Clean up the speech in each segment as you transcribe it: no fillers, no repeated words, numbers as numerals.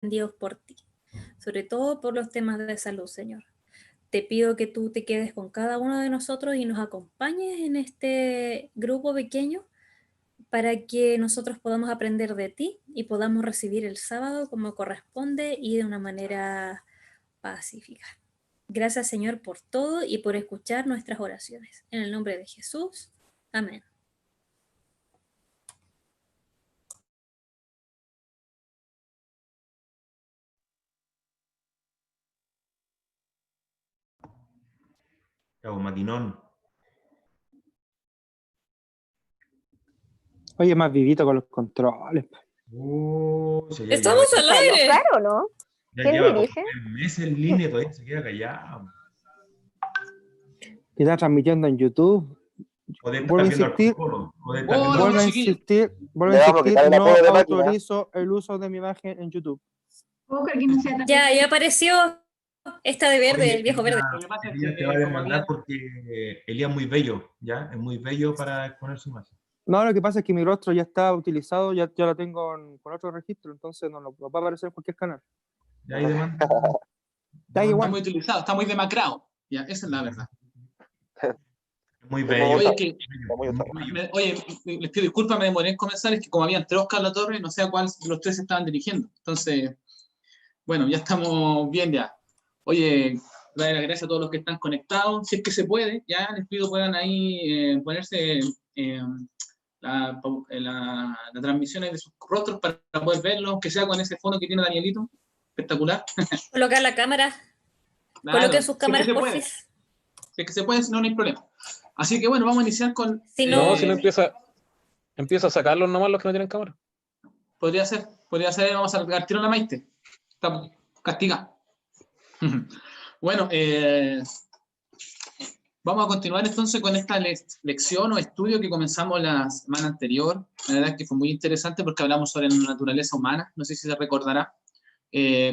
sorprendidos por ti, sobre todo por los temas de salud, Señor. Te pido que tú te quedes con cada uno de nosotros y nos acompañes en este grupo pequeño para que nosotros podamos aprender de ti y podamos recibir el sábado como corresponde y de una manera pacífica. Gracias, Señor, por todo y por escuchar nuestras oraciones. En el nombre de Jesús. Amén. Cabo Maquinón. Oye, más vivito con los controles. ¡Estamos al aire! Claro, ¿no? Ya ¿Quién lleva dirige? 3 meses en línea y todavía se queda callado. Que está transmitiendo en YouTube. Podés Vuelvo a estar viendo al insistir. Colo-Colo, podés estar Hola, viendo al- Vuelvo a chiquillos. insistir, Le vamos a quitar el no apodo de máquina. autorizo el uso de mi imagen en YouTube. Ya apareció esta de verde, Oye, el viejo verde. Lo que pasa es Elías que te va a como demandar había- porque Elías es muy bello, ¿ya? Es muy bello para exponer su imagen. No, lo que pasa es que mi rostro ya está utilizado, ya lo tengo con otro registro, entonces no va a aparecer en cualquier canal. Ya ahí demanda. Da está igual. muy utilizado, está muy demacrado. Ya, esa es la verdad. Es muy Es bello. Oye, que, Está muy usado. les pido disculpas, me demoré en comenzar, es que como habían 3 Oscar La Torre, no sé a cuál de los 3 se estaban dirigiendo. Entonces, bueno, ya estamos bien ya. Oye, darle las gracias a todos los que están conectados. Si es que se puede, ya les pido puedan ahí ponerse la transmisión de sus rostros para poder verlos, que sea con ese fondo que tiene Danielito. Espectacular. Colocar la cámara. Claro, Coloquen sus si es que cámaras, se por puede. favor. Si es que se puede, si no, no hay problema. Así que bueno, vamos a iniciar con... Si no- No, si no empieza a sacarlos nomás los que no tienen cámara. podría ser, vamos a al tiro a la Maite. Está castigada. Bueno, vamos a continuar entonces con esta lección o estudio que comenzamos la semana anterior. La verdad es que fue muy interesante porque hablamos sobre la naturaleza humana, no sé si se recordará.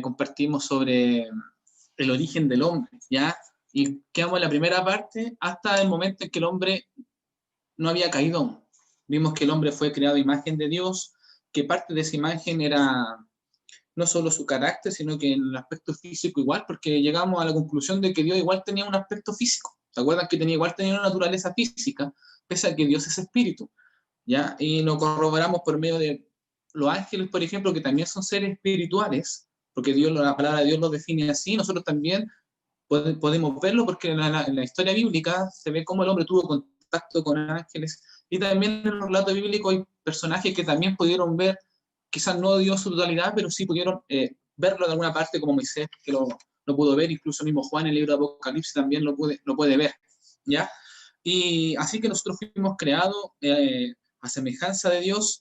Compartimos sobre el origen del hombre, ¿ya? Y quedamos en la primera parte hasta el momento en que el hombre no había caído aún. Vimos que el hombre fue creado a imagen de Dios, que parte de esa imagen era no solo su carácter, sino que en el aspecto físico igual, porque llegamos a la conclusión de que Dios igual tenía un aspecto físico. ¿Se acuerdan que igual tenía una naturaleza física, pese a que Dios es espíritu? ¿Ya? Y lo corroboramos por medio de los ángeles, por ejemplo, que también son seres espirituales, porque la palabra de Dios los define así, nosotros también podemos verlo porque en la historia bíblica se ve cómo el hombre tuvo contacto con ángeles, y también en los relatos bíblicos hay personajes que también pudieron ver, quizás no Dios su totalidad, pero sí pudieron verlo de alguna parte, como Moisés, que lo pudo ver, incluso mismo Juan en el libro de Apocalipsis también lo puede ver, ¿ya? Y así que nosotros fuimos creados a semejanza de Dios,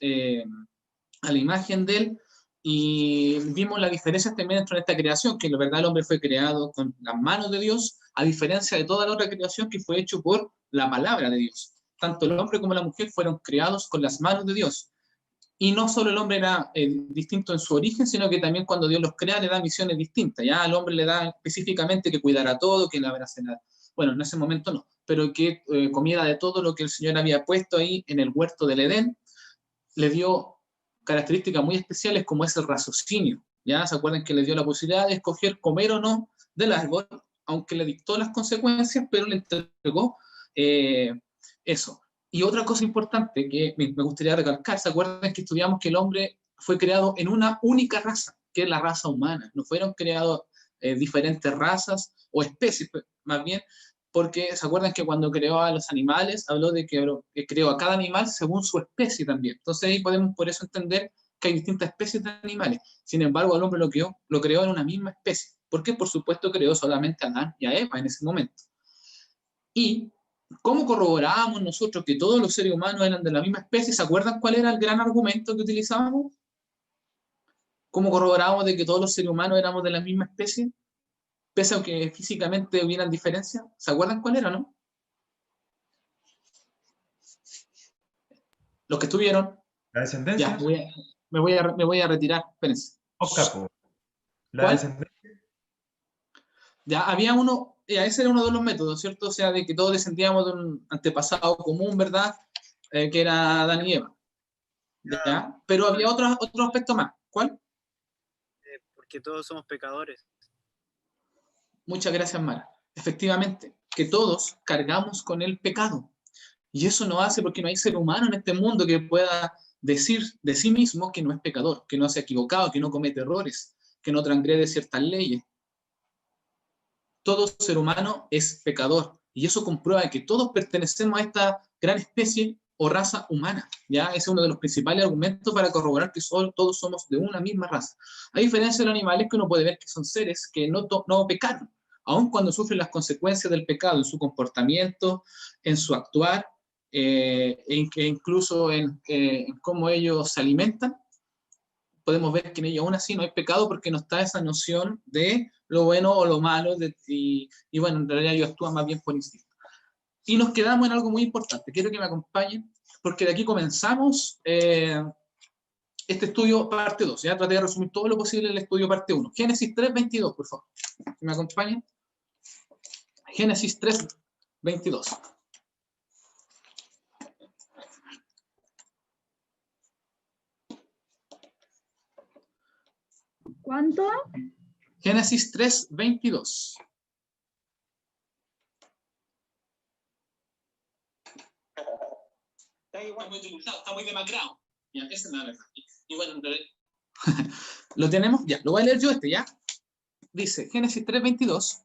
a la imagen de Él, y vimos las diferencias también dentro de esta creación, que la verdad el hombre fue creado con las manos de Dios, a diferencia de toda la otra creación que fue hecho por la palabra de Dios. Tanto el hombre como la mujer fueron creados con las manos de Dios. Y no solo el hombre era distinto en su origen, sino que también cuando Dios los crea le da misiones distintas. Ya al hombre le da específicamente que cuidara todo, que lavara cenar. Bueno, en ese momento no, pero que comiera de todo lo que el Señor había puesto ahí en el huerto del Edén. Le dio características muy especiales como es el raciocinio. ¿Ya? ¿Se acuerdan que le dio la posibilidad de escoger comer o no del árbol, aunque le dictó las consecuencias, pero le entregó eso? Y otra cosa importante que me gustaría recalcar, ¿se acuerdan que estudiamos que el hombre fue creado en una única raza, que es la raza humana? No fueron creados diferentes razas o especies, más bien, porque se acuerdan que cuando creó a los animales, habló de que creó a cada animal según su especie también. Entonces ahí podemos por eso entender que hay distintas especies de animales. Sin embargo, al hombre lo creó en una misma especie, porque por supuesto creó solamente a Adán y a Eva en ese momento. Y ¿cómo corroborábamos nosotros que todos los seres humanos eran de la misma especie? ¿Se acuerdan cuál era el gran argumento que utilizábamos? ¿Cómo corroborábamos de que todos los seres humanos éramos de la misma especie? Pese a que físicamente hubieran diferencias. ¿Se acuerdan cuál era, no? Los que estuvieron. La descendencia. Ya, me voy a retirar. Espérense. Oscar, la ¿Cuál? descendencia. Ya, había uno, ya, ese era uno de los métodos, ¿cierto? O sea, de que todos descendíamos de un antepasado común, ¿verdad? Que era Adán y Eva. ¿Ya? Pero había otro aspecto más. ¿Cuál? Por porque todos somos pecadores. Muchas gracias, Mara. Efectivamente, que todos cargamos con el pecado. Y eso no hace porque no hay ser humano en este mundo que pueda decir de sí mismo que no es pecador, que no se ha equivocado, que no comete errores, que no transgrede ciertas leyes. Todo ser humano es pecador. Y eso comprueba que todos pertenecemos a esta gran especie o raza humana. ¿Ya? Ese es uno de los principales argumentos para corroborar que todos somos de una misma raza. A diferencia de los animales, que uno puede ver que son seres que no pecaron, aun cuando sufren las consecuencias del pecado en su comportamiento, en su actuar, incluso en cómo ellos se alimentan. Podemos ver que en ellos aún así no hay pecado porque no está esa noción de lo bueno o lo malo, y bueno, en realidad ellos actúan más bien por instinto. Y nos quedamos en algo muy importante. Quiero que me acompañen, porque de aquí comenzamos este estudio parte 2. Ya traté de resumir todo lo posible el estudio parte 1. Génesis 3:22, por favor. Que me acompañen. Génesis 3:22. ¿Cuánto? Génesis 3:22. Está muy demacrado. Ya, esa es la verdad. Y bueno, lo tenemos, ya, lo voy a leer yo ¿ya? Dice, Génesis 3:22,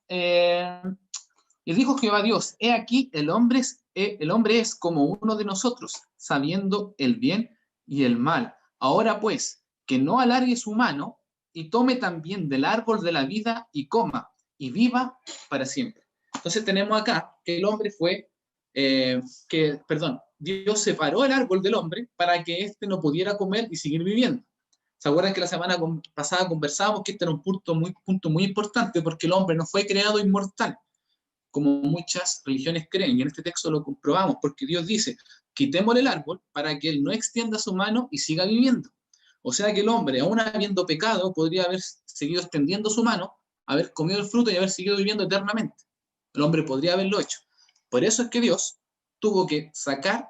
y dijo Jehová Dios, he aquí, el hombre es como uno de nosotros, sabiendo el bien y el mal. Ahora pues, que no alargue su mano, y tome también del árbol de la vida, y coma, y viva para siempre. Entonces tenemos acá que el hombre fue, Dios separó el árbol del hombre para que éste no pudiera comer y seguir viviendo. ¿Se acuerdan que la semana pasada conversábamos que este era un punto muy importante, porque el hombre no fue creado inmortal, como muchas religiones creen, y en este texto lo comprobamos, porque Dios dice, quitémosle el árbol para que él no extienda su mano y siga viviendo. O sea que el hombre, aún habiendo pecado, podría haber seguido extendiendo su mano, haber comido el fruto y haber seguido viviendo eternamente. El hombre podría haberlo hecho. Por eso es que Dios tuvo que sacar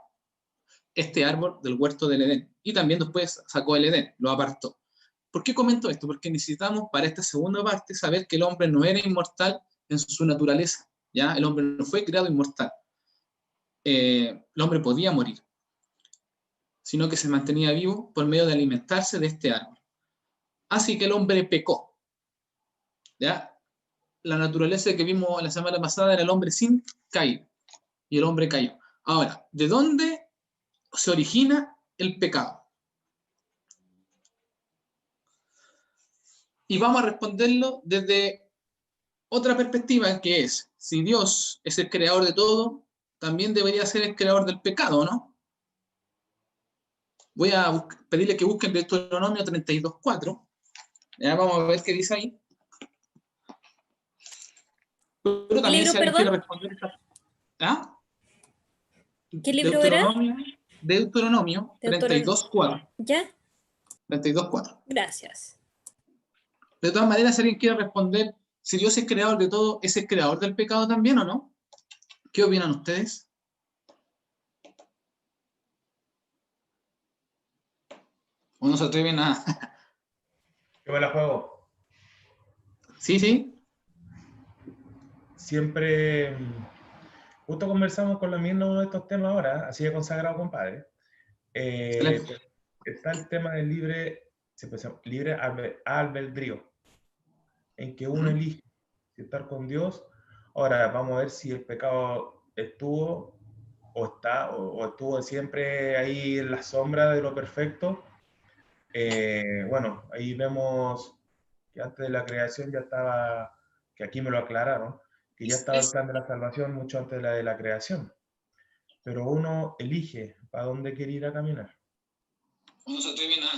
este árbol del huerto del Edén. Y también después sacó el Edén, lo apartó. ¿Por qué comento esto? Porque necesitamos para esta segunda parte saber que el hombre no era inmortal en su naturaleza. ¿Ya? El hombre no fue creado inmortal. El hombre podía morir, sino que se mantenía vivo por medio de alimentarse de este árbol. Así que el hombre pecó. ¿Ya? La naturaleza que vimos la semana pasada era el hombre sin caída. Y el hombre cayó. Ahora, ¿de dónde se origina el pecado? Y vamos a responderlo desde otra perspectiva, que es, si Dios es el creador de todo, también debería ser el creador del pecado, ¿no? Voy a pedirle que busquen Deuteronomio 32:4. Ya vamos a ver qué dice ahí. Pero también libro, si alguien perdón? quiere responder esta... ¿Ah? ¿Qué libro era? Deuteronomio 32:4. ¿Ya? 32:4. Gracias. De todas maneras, si alguien quiere responder, si Dios es creador de todo, ¿es el creador del pecado también o no? ¿Qué opinan ustedes? ¿O no se atreven a...? Yo me la juego. Sí, sí. Siempre, justo conversamos con la misma uno de estos temas ahora, así de consagrado, compadre. Excelente. Está el tema del libre albedrío, en que uno elige si estar con Dios. Ahora vamos a ver si el pecado estuvo o está o estuvo siempre ahí en la sombra de lo perfecto. Bueno, ahí vemos que antes de la creación ya estaba, que aquí me lo aclararon, que ya estaba el plan de la salvación mucho antes de la creación. Pero uno elige para dónde quiere ir a caminar. ¿O no se atreven a...?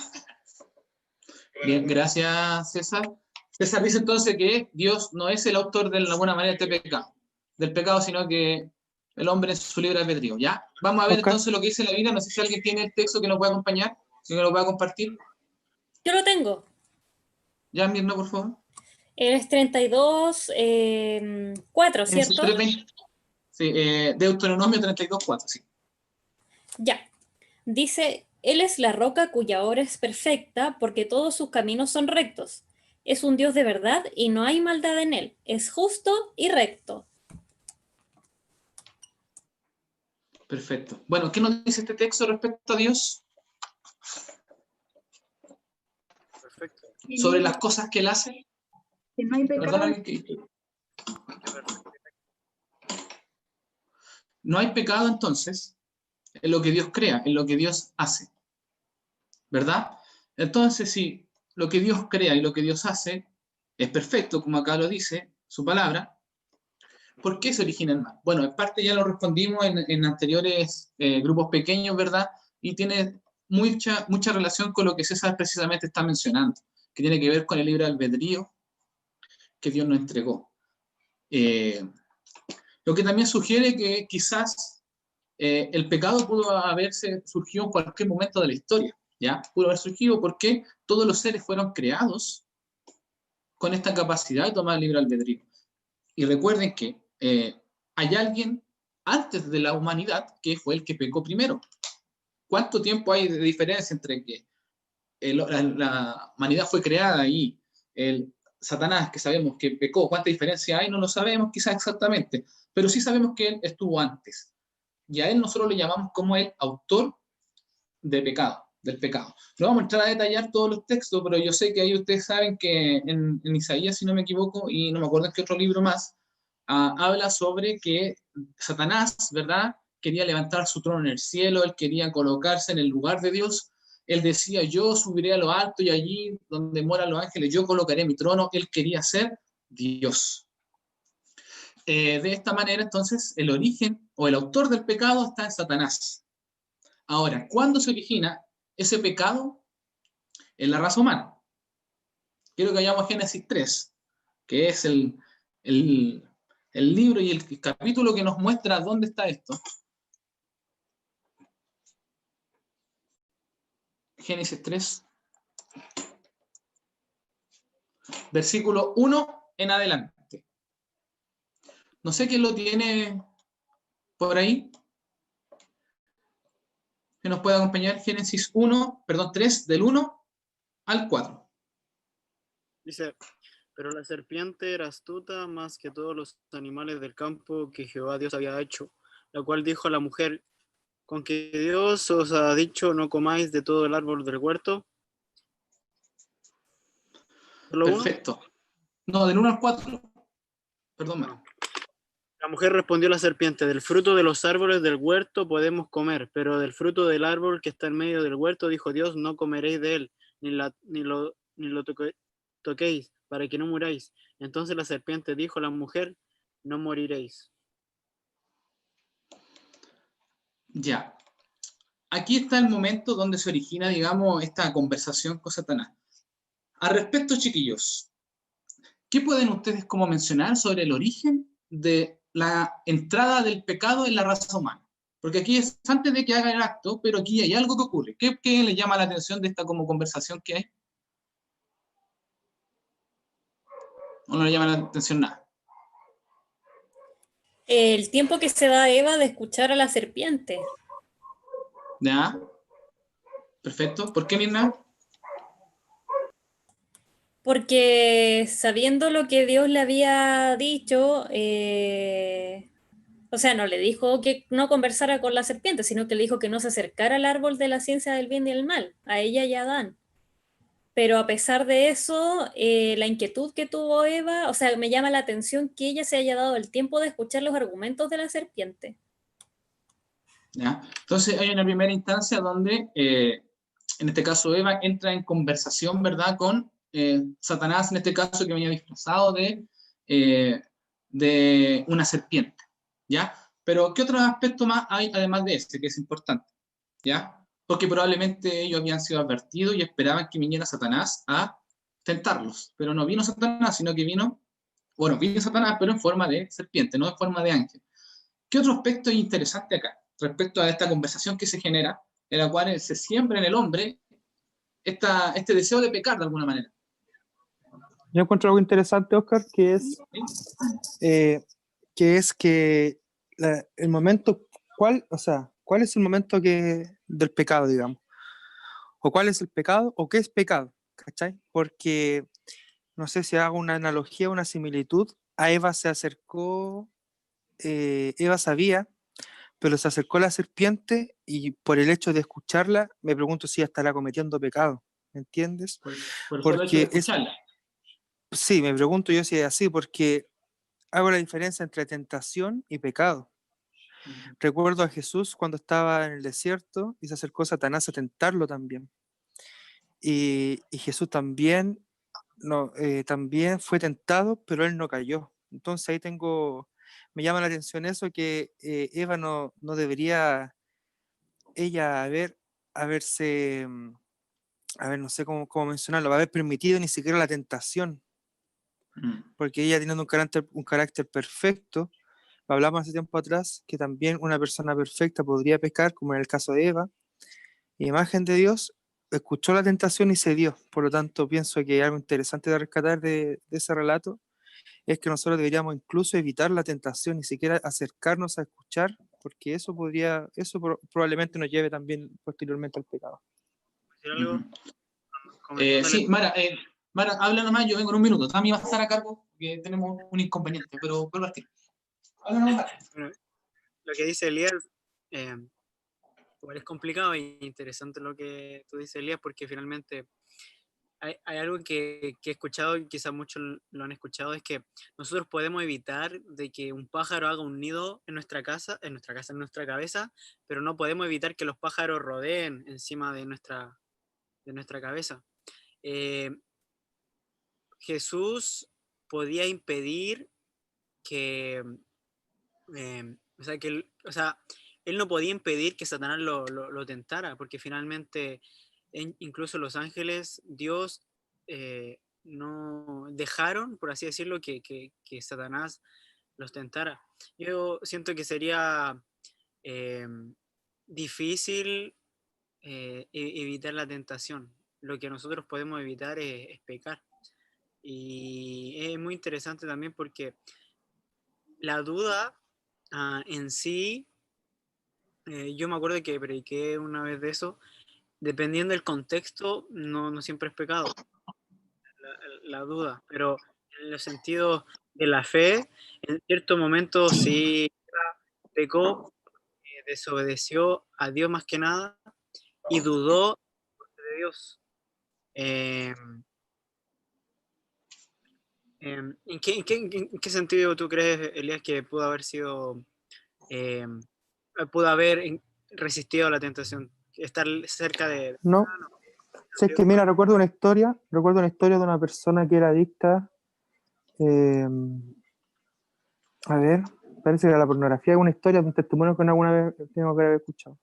Bien, gracias, César. César dice entonces que Dios no es el autor de alguna manera de este pecado, del pecado, sino que el hombre es su libre albedrío. ¿Ya? Vamos a ver entonces lo que dice la Biblia. No sé si alguien tiene el texto que nos pueda acompañar, si nos lo pueda compartir. Yo lo tengo. Ya, Mirna, por favor. Es 32:4, ¿cierto? Sí, Deuteronomio 32:4, sí. Ya. Dice, Él es la roca cuya obra es perfecta, porque todos sus caminos son rectos. es un Dios de verdad y no hay maldad en él. Es justo y recto. Perfecto. Bueno, ¿qué nos dice este texto respecto a Dios? Perfecto. Sobre las cosas que Él hace. Que no hay pecado. Perdón, no hay pecado entonces en lo que Dios crea, en lo que Dios hace. ¿Verdad? Entonces, si lo que Dios crea y lo que Dios hace es perfecto, como acá lo dice su palabra, ¿por qué se origina el mal? Bueno, en parte ya lo respondimos en anteriores grupos pequeños, ¿verdad? Y tiene mucha relación con lo que César precisamente está mencionando, que tiene que ver con el libre albedrío que Dios nos entregó. Lo que también sugiere que quizás el pecado pudo haberse surgido en cualquier momento de la historia, ¿ya? Pudo haber surgido porque todos los seres fueron creados con esta capacidad de tomar libre albedrío. Y recuerden que hay alguien antes de la humanidad que fue el que pecó primero. ¿Cuánto tiempo hay de diferencia entre que la humanidad fue creada y el Satanás, que sabemos que pecó? ¿Cuánta diferencia hay? No lo sabemos quizás exactamente, pero sí sabemos que él estuvo antes. Y a él nosotros le llamamos como el autor del pecado. No vamos a entrar a detallar todos los textos, pero yo sé que ahí ustedes saben que en Isaías, si no me equivoco, y no me acuerdo en qué otro libro más, habla sobre que Satanás, ¿verdad?, quería levantar su trono en el cielo, él quería colocarse en el lugar de Dios. Él decía, yo subiré a lo alto y allí donde moran los ángeles, yo colocaré mi trono. Él quería ser Dios. De esta manera, entonces, el origen o el autor del pecado está en Satanás. Ahora, ¿cuándo se origina ese pecado en la raza humana? Quiero que vayamos a Génesis 3, que es el libro y el capítulo que nos muestra dónde está esto. Génesis 3, versículo 1 en adelante. No sé quién lo tiene por ahí. Que nos puede acompañar. Génesis 3, del 1 al 4. Dice, pero la serpiente era astuta más que todos los animales del campo que Jehová Dios había hecho, la cual dijo a la mujer, ¿con que Dios os ha dicho no comáis de todo el árbol del huerto? Perfecto. No, del 1 al 4. Perdón, Mario. La mujer respondió a la serpiente, del fruto de los árboles del huerto podemos comer, pero del fruto del árbol que está en medio del huerto, dijo Dios, no comeréis de él, ni lo toquéis, para que no muráis. Entonces la serpiente dijo a la mujer, no moriréis. Ya. Aquí está el momento donde se origina, digamos, esta conversación con Satanás. Al respecto, chiquillos, ¿qué pueden ustedes como mencionar sobre el origen de la entrada del pecado en la raza humana? Porque aquí es antes de que haga el acto, pero aquí hay algo que ocurre. ¿Qué le llama la atención de esta como conversación que hay? ¿O no le llama la atención nada? El tiempo que se da Eva de escuchar a la serpiente. ¿Ya? Perfecto. ¿Por qué, Mirna? Porque sabiendo lo que Dios le había dicho, o sea, no le dijo que no conversara con la serpiente, sino que le dijo que no se acercara al árbol de la ciencia del bien y el mal, a ella y a Adán. Pero a pesar de eso, la inquietud que tuvo Eva, o sea, me llama la atención que ella se haya dado el tiempo de escuchar los argumentos de la serpiente. ¿Ya? Entonces hay una primera instancia donde, en este caso Eva, entra en conversación, ¿verdad?, con Satanás, en este caso que venía disfrazado de una serpiente, ¿ya? Pero ¿qué otro aspecto más hay además de este que es importante? ¿Ya? Porque probablemente ellos habían sido advertidos y esperaban que viniera Satanás a tentarlos, pero no vino Satanás, sino que vino Satanás, pero en forma de serpiente, no en forma de ángel. ¿Qué otro aspecto es interesante acá respecto a esta conversación que se genera, en la cual se siembra en el hombre este deseo de pecar de alguna manera? Yo encuentro algo interesante, Oscar, que es que el momento, ¿cuál es el momento del pecado, digamos? ¿O cuál es el pecado? ¿O qué es pecado? ¿Cachai? Porque no sé si hago una analogía, una similitud, a Eva se acercó, Eva sabía, pero se acercó a la serpiente y por el hecho de escucharla, me pregunto si ella estará cometiendo pecado, ¿me entiendes? Por el solo hecho de Porque escucharla. sí, me pregunto yo si es así, porque hago la diferencia entre tentación y pecado. Recuerdo a Jesús cuando estaba en el desierto y se acercó Satanás a tentarlo también. Y Jesús también, también fue tentado, pero él no cayó. Entonces ahí me llama la atención eso, que Eva no debería ella haberse, a ver, no sé cómo mencionarlo, haber permitido ni siquiera la tentación, porque ella teniendo un carácter perfecto, hablamos hace tiempo atrás que también una persona perfecta podría pecar, como en el caso de Eva, y imagen de Dios, escuchó la tentación y cedió. Por lo tanto, pienso que algo interesante de rescatar de ese relato es que nosotros deberíamos incluso evitar la tentación, ni siquiera acercarnos a escuchar, porque probablemente nos lleve también posteriormente al pecado. ¿Decir algo? Comentándole- Sí, Mara, habla nomás, yo vengo en un minuto. Tami va a estar a cargo, que tenemos un inconveniente, pero vuelvo a ti. Habla nomás, Mara. Bueno, lo que dice Elías, igual es complicado e interesante lo que tú dices, Elías, porque finalmente hay algo que he escuchado, y quizás muchos lo han escuchado, es que nosotros podemos evitar de que un pájaro haga un nido en nuestra casa, en nuestra cabeza, pero no podemos evitar que los pájaros rodeen encima de nuestra cabeza. Jesús podía impedir que, o sea, él no podía impedir que Satanás lo tentara, porque finalmente incluso los ángeles, Dios, no dejaron, por así decirlo, que Satanás los tentara. Yo siento que sería difícil evitar la tentación. Lo que nosotros podemos evitar es pecar. Y es muy interesante también porque la duda en sí, yo me acuerdo que prediqué una vez de eso, dependiendo del contexto, no siempre es pecado, la duda, pero en los sentidos de la fe, en ciertos momentos sí pecó, desobedeció a Dios más que nada y dudó de Dios. Eh, ¿En qué sentido tú crees, Elías, que pudo haber sido, pudo haber resistido a la tentación? Estar cerca de... No, si es que mira, recuerdo una historia de una persona que era adicta, a ver, parece que era la pornografía, una historia, un testimonio que alguna vez tengo que haber escuchado.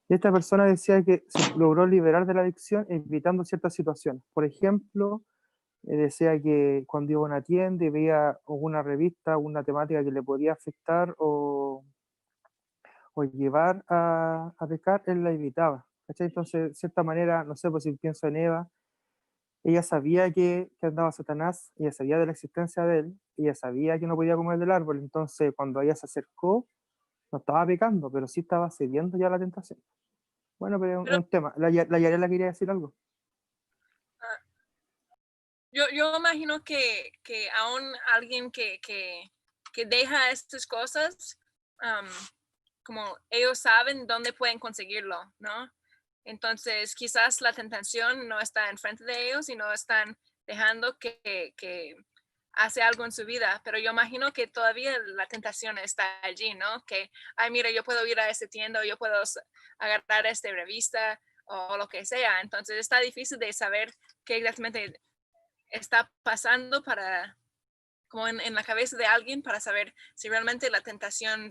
Y esta persona decía que se logró liberar de la adicción evitando ciertas situaciones. Por ejemplo, decía que cuando iba a una tienda y veía alguna revista, alguna temática que le podía afectar o llevar a pecar, él la evitaba. ¿Cachai? Entonces, de cierta manera, no sé, pues si pienso en Eva, ella sabía que andaba Satanás, ella sabía de la existencia de él, ella sabía que no podía comer del árbol, entonces cuando ella se acercó, no estaba pecando, pero sí estaba cediendo ya a la tentación. Bueno, pero es un tema. La Yarela quería decir algo. Yo imagino que aún alguien que deja estas cosas, como ellos saben dónde pueden conseguirlo, ¿no? Entonces, quizás la tentación no está enfrente de ellos y no están dejando que hace algo en su vida, pero yo imagino que todavía la tentación está allí, ¿no? Que, ay, mira, yo puedo ir a esta tienda, o yo puedo agarrar esta revista o lo que sea. Entonces, está difícil de saber qué exactamente está pasando como en la cabeza de alguien para saber si realmente la tentación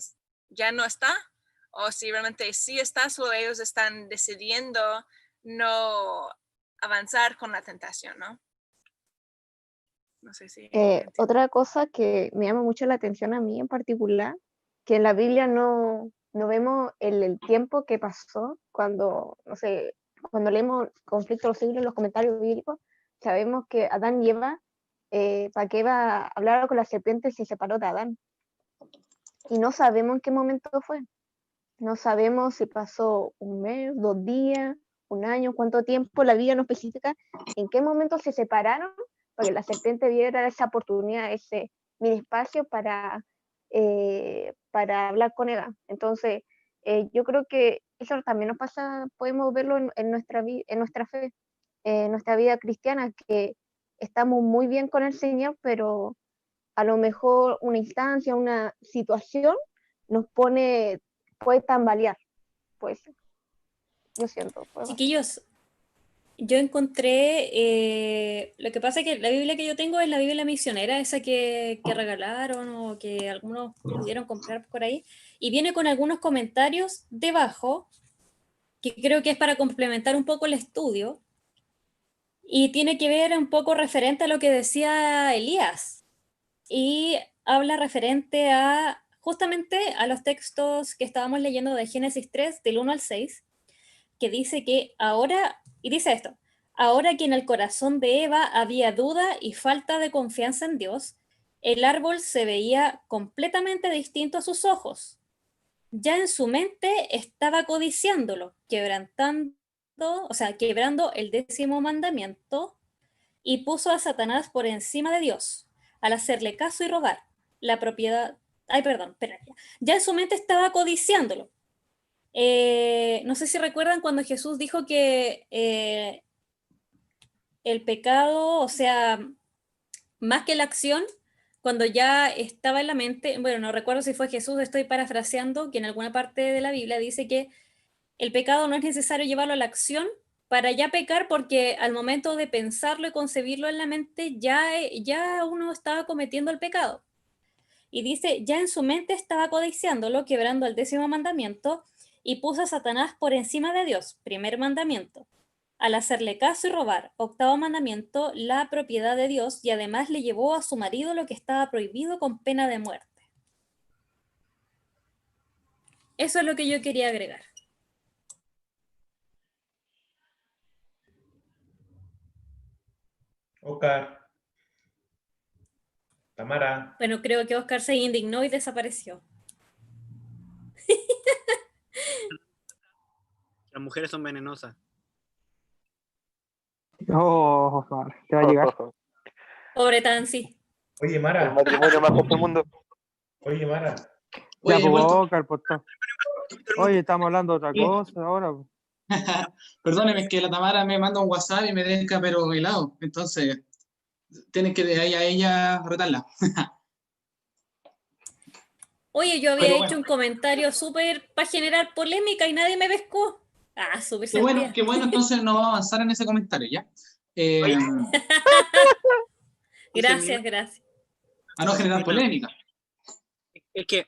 ya no está o si realmente sí está, solo ellos están decidiendo no avanzar con la tentación, ¿no? No sé si... Otra cosa que me llama mucho la atención a mí en particular, que en la Biblia no vemos el tiempo que pasó cuando, no sé, cuando leemos Conflicto de los Siglos en los comentarios bíblicos, sabemos que Adán y Eva, para que Eva hablara con la serpiente, se separó de Adán. Y no sabemos en qué momento fue. No sabemos si pasó un mes, 2 días, un año, cuánto tiempo. La Biblia no especifica en qué momento se separaron para que la serpiente viera esa oportunidad, ese mini espacio para hablar con Eva. Entonces, yo creo que eso también nos pasa, podemos verlo en nuestra fe, en nuestra vida cristiana, que estamos muy bien con el Señor, pero a lo mejor una instancia, una situación puede tambalear, pues yo siento. Chiquillos, yo encontré, lo que pasa es que la Biblia que yo tengo es la Biblia misionera, esa que regalaron o que algunos pudieron comprar por ahí, y viene con algunos comentarios debajo, que creo que es para complementar un poco el estudio, y tiene que ver un poco referente a lo que decía Elías, y habla referente a justamente a los textos que estábamos leyendo de Génesis 3, del 1 al 6, que dice que ahora, y dice esto, ahora que en el corazón de Eva había duda y falta de confianza en Dios, el árbol se veía completamente distinto a sus ojos. Ya en su mente estaba codiciándolo, quebrando el 10º mandamiento, y puso a Satanás por encima de Dios, al hacerle caso y robar la propiedad. Ay, perdón, espera. Ya en su mente estaba codiciándolo. No sé si recuerdan cuando Jesús dijo que el pecado, o sea, más que la acción, cuando ya estaba en la mente, bueno, no recuerdo si fue Jesús, estoy parafraseando, que en alguna parte de la Biblia dice que el pecado no es necesario llevarlo a la acción para ya pecar, porque al momento de pensarlo y concebirlo en la mente, ya uno estaba cometiendo el pecado. Y dice, ya en su mente estaba codiciándolo, quebrando el 10º mandamiento, y puso a Satanás por encima de Dios, 1.er mandamiento. Al hacerle caso y robar, 8.º mandamiento, la propiedad de Dios, y además le llevó a su marido lo que estaba prohibido con pena de muerte. Eso es lo que yo quería agregar. Oscar, Tamara, Bueno, creo que Oscar se indignó y desapareció. Las mujeres son venenosas. Oh, vale, te va a llegar. Pobre Tansi. oye El Mara, matrimonio más justo del mundo. oye Mara, Ya, Oye, he pues, vuelto. Oscar, pues, oye, estamos hablando de otra Sí. cosa ahora. Perdóneme, es que la Tamara me manda un WhatsApp y me deja pero helado. Entonces, tienen que de ahí a ella retarla. Oye, yo había Pero hecho bueno, un comentario súper para generar polémica y nadie me pescó. Ah, súper sentida. qué bueno, entonces no vamos a avanzar en ese comentario, ¿ya? Oye, Gracias, gracias. A no generar polémica. es que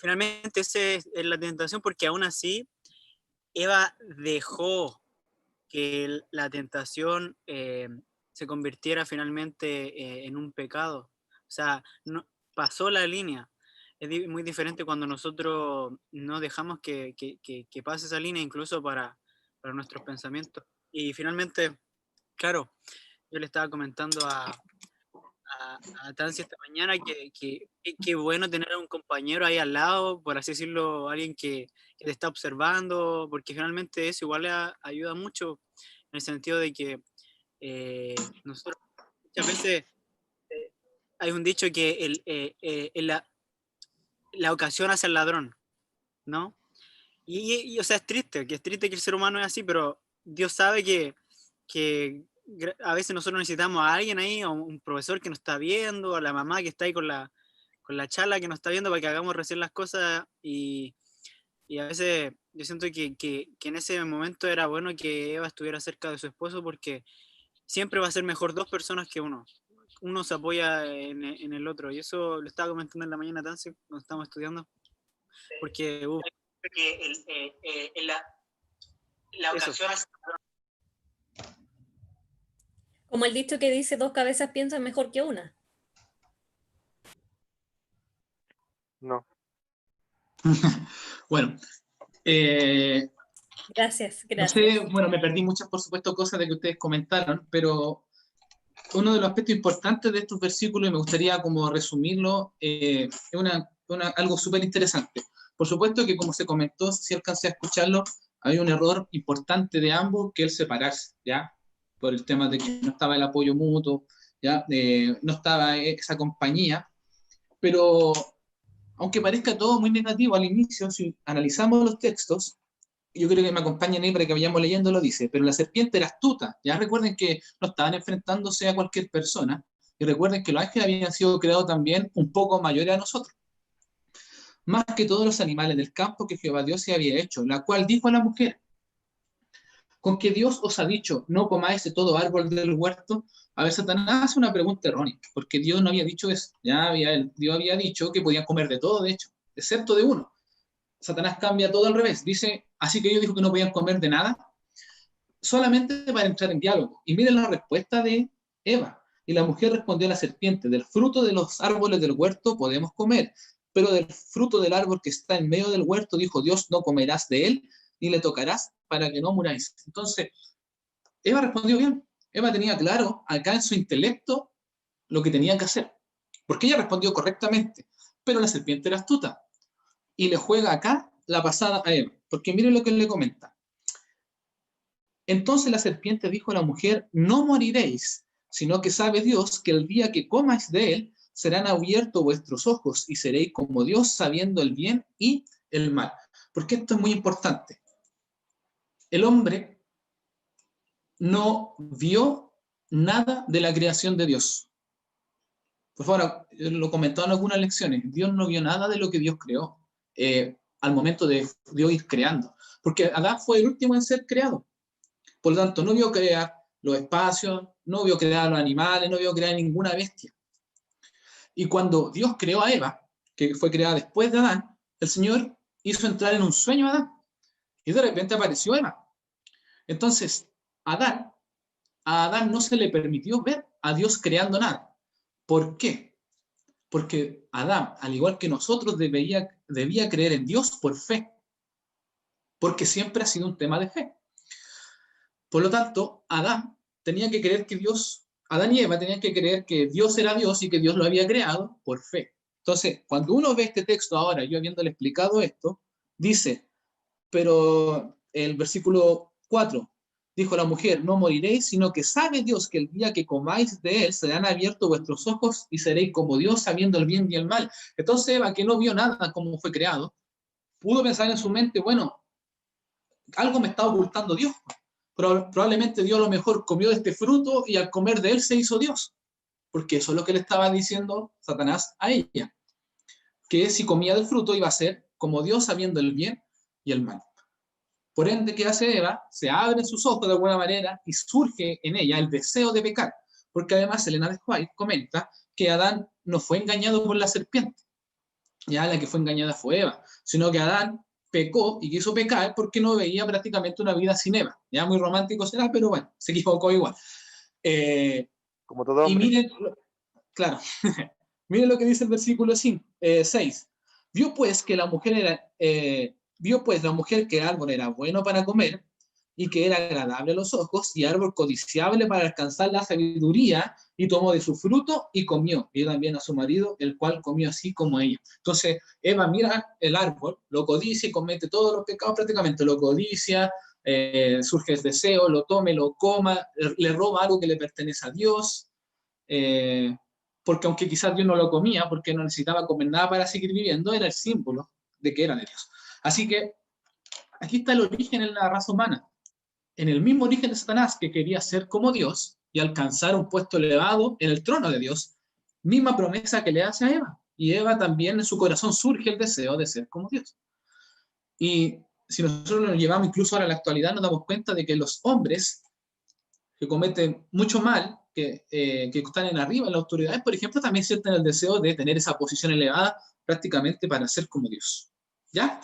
finalmente esa es la tentación, porque aún así Eva dejó que la tentación se convirtiera finalmente en un pecado. O sea, no, pasó la línea. Es muy diferente cuando nosotros no dejamos que pase esa línea, incluso para nuestros pensamientos. Y finalmente, claro, yo le estaba comentando a Tansi esta mañana que bueno tener a un compañero ahí al lado, por así decirlo, alguien que te está observando, porque finalmente eso igual ayuda mucho en el sentido de que nosotros muchas veces hay un dicho que la ocasión hace al ladrón, ¿no? O sea, es triste que el ser humano es así, pero Dios sabe que a veces nosotros necesitamos a alguien ahí, a un profesor que nos está viendo, a la mamá que está ahí con la charla que nos está viendo para que hagamos recién las cosas, y a veces yo siento que en ese momento era bueno que Eva estuviera cerca de su esposo, porque siempre va a ser mejor dos personas que uno. Uno se apoya en el otro, y eso lo estaba comentando en la mañana, Tansi, cuando estábamos estudiando, porque la ocasión hace... Como el dicho que dice, 2 cabezas piensan mejor que una. No. Bueno, Gracias, no gracias. sé, bueno, me perdí muchas, por supuesto, cosas de que ustedes comentaron, pero uno de los aspectos importantes de estos versículos, y me gustaría como resumirlo, es algo súper interesante. Por supuesto que, como se comentó, si alcancé a escucharlo, hay un error importante de ambos, que es separarse, ¿ya? por el tema de que no estaba el apoyo mutuo, ¿ya? No estaba esa compañía, pero aunque parezca todo muy negativo al inicio, si analizamos los textos, yo creo que me acompañan ahí para que vayamos leyendo, lo dice, pero la serpiente era astuta, ya recuerden que no estaban enfrentándose a cualquier persona, y recuerden que los ángeles habían sido creados también un poco mayores a nosotros, más que todos los animales del campo que Jehová Dios se había hecho, la cual dijo a la mujer, con que Dios os ha dicho, no comáis de todo árbol del huerto. A ver, Satanás hace una pregunta errónea, porque Dios no había dicho eso, Dios había dicho que podían comer de todo, de hecho, excepto de uno. Satanás cambia todo al revés, dice, así que Dios dijo que no podían comer de nada, solamente para entrar en diálogo. Y miren la respuesta de Eva. Y la mujer respondió a la serpiente, del fruto de los árboles del huerto podemos comer, pero del fruto del árbol que está en medio del huerto, dijo Dios, no comerás de él, ni le tocarás para que no muráis. Entonces, Eva respondió bien. Eva tenía claro acá en su intelecto lo que tenía que hacer, porque ella respondió correctamente, pero la serpiente era astuta y le juega acá la pasada a Eva, porque miren lo que le comenta. Entonces la serpiente dijo a la mujer, no moriréis, sino que sabe Dios que el día que comáis de él, serán abiertos vuestros ojos y seréis como Dios, sabiendo el bien y el mal. Porque esto es muy importante. El hombre no vio nada de la creación de Dios. Por favor, lo comentaba en algunas lecciones, Dios no vio nada de lo que Dios creó al momento de Dios ir creando. Porque Adán fue el último en ser creado. Por lo tanto, no vio crear los espacios, no vio crear los animales, no vio crear ninguna bestia. Y cuando Dios creó a Eva, que fue creada después de Adán, el Señor hizo entrar en un sueño a Adán. Y de repente apareció Eva. Entonces, a Adán no se le permitió ver a Dios creando nada. ¿Por qué? Porque Adán, al igual que nosotros, debía creer en Dios por fe. Porque siempre ha sido un tema de fe. Por lo tanto, Adán y Eva tenían que creer que Dios era Dios y que Dios lo había creado por fe. Entonces, cuando uno ve este texto ahora, yo habiéndole explicado esto, dice, pero el versículo 4, dijo la mujer, no moriréis, sino que sabe Dios que el día que comáis de él, serán abiertos vuestros ojos y seréis como Dios, sabiendo el bien y el mal. Entonces Eva, que no vio nada como fue creado, pudo pensar en su mente, bueno, algo me está ocultando Dios. Probablemente Dios a lo mejor comió de este fruto y al comer de él se hizo Dios. Porque eso es lo que le estaba diciendo Satanás a ella. Que si comía del fruto iba a ser como Dios, sabiendo el bien y el mal. Por ende, ¿qué hace Eva? Se abren sus ojos de alguna manera y surge en ella el deseo de pecar. Porque además Elena de White comenta que Adán no fue engañado por la serpiente. Ya la que fue engañada fue Eva. Sino que Adán pecó y quiso pecar porque no veía prácticamente una vida sin Eva. Ya muy romántico será, pero bueno, se equivocó igual. Como todo hombre. Y miren, claro, miren lo que dice el versículo 6. Vio pues la mujer que el árbol era bueno para comer y que era agradable a los ojos y árbol codiciable para alcanzar la sabiduría, y tomó de su fruto y comió, y también a su marido, el cual comió así como ella. Entonces Eva mira el árbol, lo codicia y comete todos los pecados prácticamente, lo codicia, surge el deseo, lo tome, lo coma, le roba algo que le pertenece a Dios, porque aunque quizás Dios no lo comía, porque no necesitaba comer nada para seguir viviendo, era el símbolo de que era de Dios. Así que aquí está el origen en la raza humana, en el mismo origen de Satanás, que quería ser como Dios y alcanzar un puesto elevado en el trono de Dios. Misma promesa que le hace a Eva. Y Eva también en su corazón surge el deseo de ser como Dios. Y si nosotros lo llevamos incluso ahora a la actualidad, nos damos cuenta de que los hombres que cometen mucho mal, que están en arriba en las autoridades, por ejemplo, también sienten el deseo de tener esa posición elevada prácticamente para ser como Dios. ¿Ya?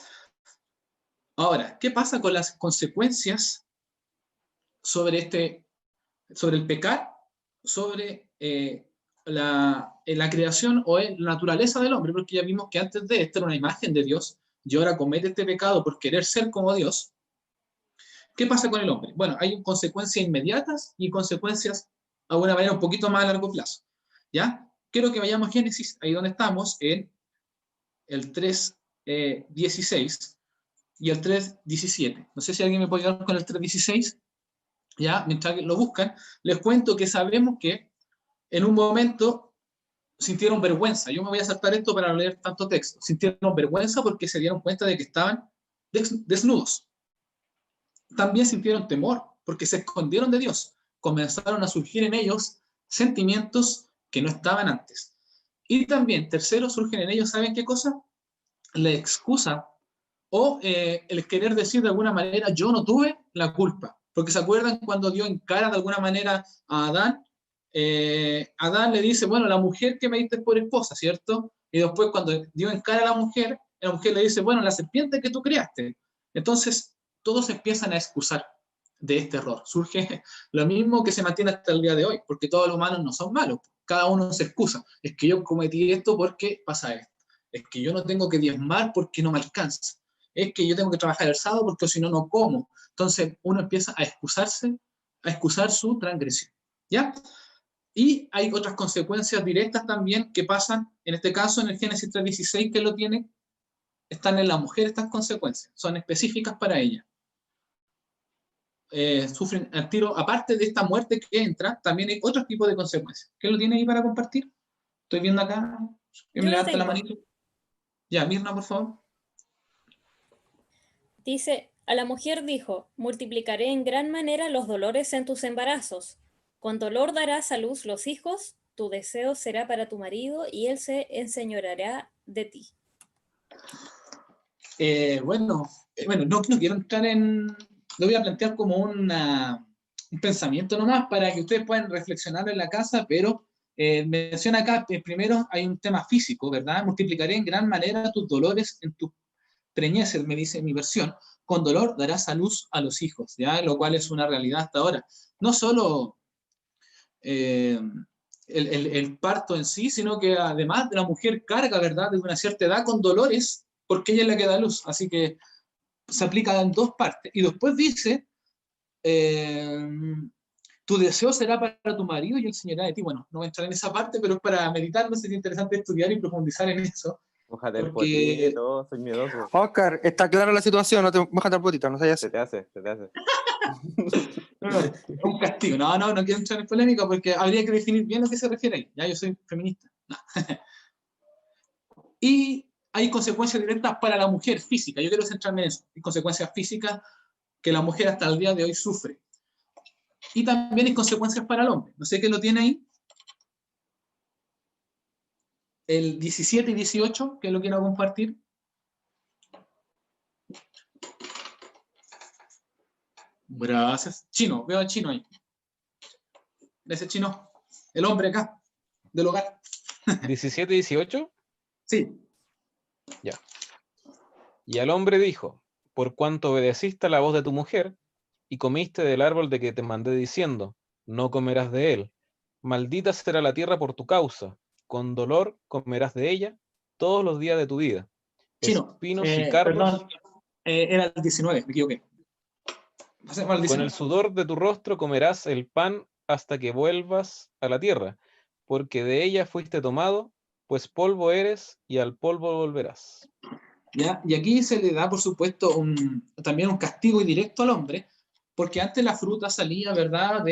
Ahora, ¿qué pasa con las consecuencias sobre el pecar, sobre la creación o la naturaleza del hombre? Porque ya vimos que antes de esto era una imagen de Dios y ahora comete este pecado por querer ser como Dios. ¿Qué pasa con el hombre? Bueno, hay consecuencias inmediatas y consecuencias de alguna manera un poquito más a largo plazo. ¿Ya? Quiero que vayamos a Génesis, ahí donde estamos, en el 3:16 y el 3:17. No sé si alguien me puede ayudar con el 3:16. ya, mientras que lo buscan, les cuento que sabemos que en un momento sintieron vergüenza. Yo me voy a saltar esto para no leer tanto texto. Sintieron vergüenza porque se dieron cuenta de que estaban desnudos. También sintieron temor porque se escondieron de Dios. Comenzaron a surgir en ellos sentimientos que no estaban antes. Y también, tercero, surgen en ellos, ¿saben qué cosa? La excusa o el querer decir de alguna manera, yo no tuve la culpa. Porque se acuerdan cuando Dios encara de alguna manera a Adán, Adán le dice, bueno, la mujer que me diste por esposa, ¿cierto? Y después cuando Dios encara a la mujer le dice, bueno, la serpiente que tú criaste. Entonces, todos empiezan a excusar de este error. Surge lo mismo que se mantiene hasta el día de hoy, porque todos los humanos no son malos. Cada uno se excusa. Es que yo cometí esto porque pasa esto. Es que yo no tengo que diezmar porque no me alcanza. Es que yo tengo que trabajar el sábado porque si no, no como. Entonces, uno empieza a excusarse, a excusar su transgresión. ¿Ya? Y hay otras consecuencias directas también que pasan, en este caso en el Génesis 3:16 que lo tiene, están en la mujer estas consecuencias, son específicas para ella. Sufren al tiro, aparte de esta muerte que entra, también hay otros tipos de consecuencias. ¿Qué lo tiene ahí para compartir? Estoy viendo acá, me levanta la manito. Ya, Mirna, por favor. Dice, a la mujer dijo, multiplicaré en gran manera los dolores en tus embarazos. Con dolor darás a luz los hijos, tu deseo será para tu marido y él se enseñoreará de ti. Bueno, no quiero entrar en... Lo voy a plantear como un pensamiento nomás para que ustedes puedan reflexionar en la casa, pero menciona acá, primero hay un tema físico, ¿verdad? Multiplicaré en gran manera tus dolores en tus preñeces, me dice mi versión. Con dolor darás a luz a los hijos, ¿ya? Lo cual es una realidad hasta ahora. No solo el parto en sí, sino que además la mujer carga, ¿verdad?, de una cierta edad con dolores, porque ella es la que da luz. Así que se aplica en dos partes. Y después dice, tu deseo será para tu marido y él se enseñará de ti. Bueno, no voy a entrar en esa parte, pero es para meditar, no sé si es interesante estudiar y profundizar en eso. Mójate el potito, soy miedoso. Oscar, está clara la situación, no te mójate el potito, no se Se te hace. Un castigo. No quiero entrar en polémica porque habría que definir bien a qué se refiere ahí. Ya, yo soy feminista. No. Y hay consecuencias directas para la mujer física. Yo quiero centrarme en eso. Hay consecuencias físicas que la mujer hasta el día de hoy sufre. Y también hay consecuencias para el hombre. No sé qué lo tiene ahí. El 17 y 18, que lo quiero compartir. Gracias. Chino, veo al chino ahí. Ese chino, el hombre acá, del hogar. ¿17 y 18? Sí. Ya. Y al hombre dijo, por cuanto obedeciste a la voz de tu mujer, y comiste del árbol de que te mandé diciendo, no comerás de él, maldita será la tierra por tu causa, con dolor comerás de ella todos los días de tu vida. Chino, Espinos y cardos. perdón, era el 19, me equivoqué. Con el sudor de tu rostro comerás el pan hasta que vuelvas a la tierra, porque de ella fuiste tomado, pues polvo eres y al polvo volverás. ¿Ya? Y aquí se le da, por supuesto, también un castigo indirecto al hombre, porque antes la fruta salía, ¿verdad?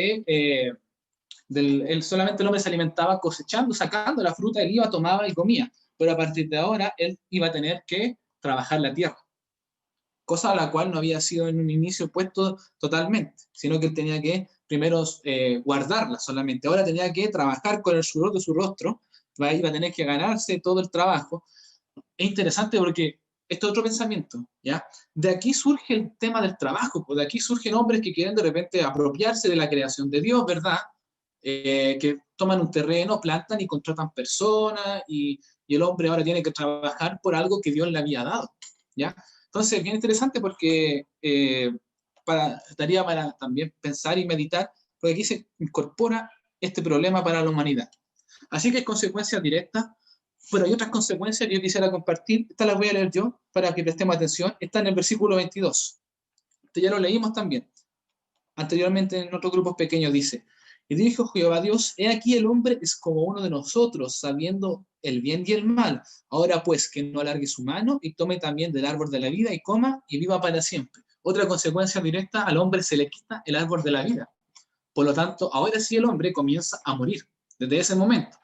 Solamente el hombre se alimentaba cosechando, sacando la fruta, él iba, tomaba y comía, pero a partir de ahora él iba a tener que trabajar la tierra, cosa a la cual no había sido en un inicio puesto totalmente, sino que él tenía que primero guardarla solamente. Ahora tenía que trabajar con el sudor de su rostro, iba a tener que ganarse todo el trabajo. Es interesante porque esto es otro pensamiento, ¿ya? De aquí surge el tema del trabajo, pues de aquí surgen hombres que quieren de repente apropiarse de la creación de Dios, ¿verdad? Que toman un terreno, plantan y contratan personas y el hombre ahora tiene que trabajar por algo que Dios le había dado, ¿ya? Entonces, bien interesante porque estaría para también pensar y meditar, porque aquí se incorpora este problema para la humanidad. Así que hay consecuencias directas, pero hay otras consecuencias que yo quisiera compartir. Estas las voy a leer yo para que prestemos atención. Está en el versículo 22. Esto ya lo leímos también. Anteriormente en otros grupos pequeños dice, y dijo Jehová Dios, he aquí el hombre es como uno de nosotros, sabiendo el bien y el mal. Ahora pues que no alargue su mano y tome también del árbol de la vida y coma y viva para siempre. Otra consecuencia directa, al hombre se le quita el árbol de la vida. Por lo tanto, ahora sí el hombre comienza a morir, desde ese momento.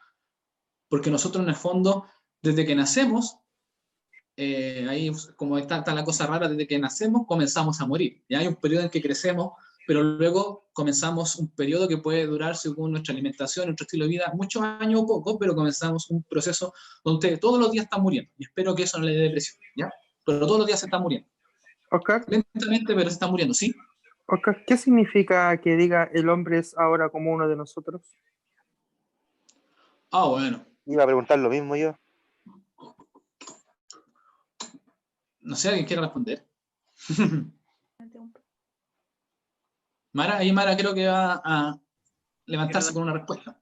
Porque nosotros en el fondo, desde que nacemos, ahí como está la cosa rara, desde que nacemos comenzamos a morir. Ya hay un periodo en que crecemos, pero luego comenzamos un periodo que puede durar según nuestra alimentación, nuestro estilo de vida, muchos años o poco, pero comenzamos un proceso donde todos los días están muriendo. Y espero que eso no le dé depresión, ¿ya? Pero todos los días se están muriendo. Oscar, Lentamente, pero se están muriendo, ¿sí? Oscar, ¿qué significa que diga el hombre es ahora como uno de nosotros? Ah, bueno. Iba a preguntar lo mismo yo. No sé, ¿alguien quiere responder? Mara, ahí Mara creo que va a levantarse con una respuesta.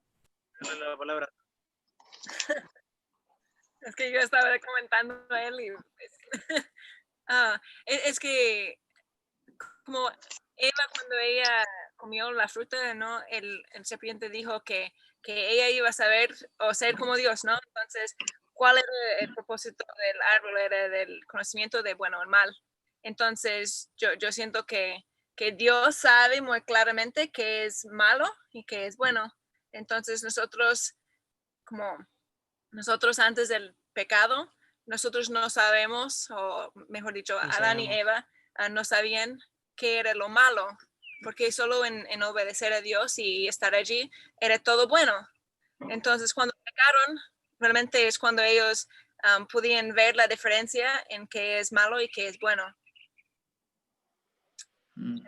La palabra. Es que yo estaba comentando a él y es que como Eva cuando ella comió la fruta, ¿no? El serpiente dijo que ella iba a saber o ser como Dios, ¿no? Entonces, ¿cuál era el propósito del árbol? Era del conocimiento de bueno y mal. Entonces, yo siento que Dios sabe muy claramente qué es malo y qué es bueno. Entonces, nosotros antes del pecado, nosotros no sabemos, o mejor dicho, Adán y Eva no sabían qué era lo malo, porque solo en obedecer a Dios y estar allí era todo bueno. Entonces, cuando pecaron, realmente es cuando ellos podían ver la diferencia en qué es malo y qué es bueno.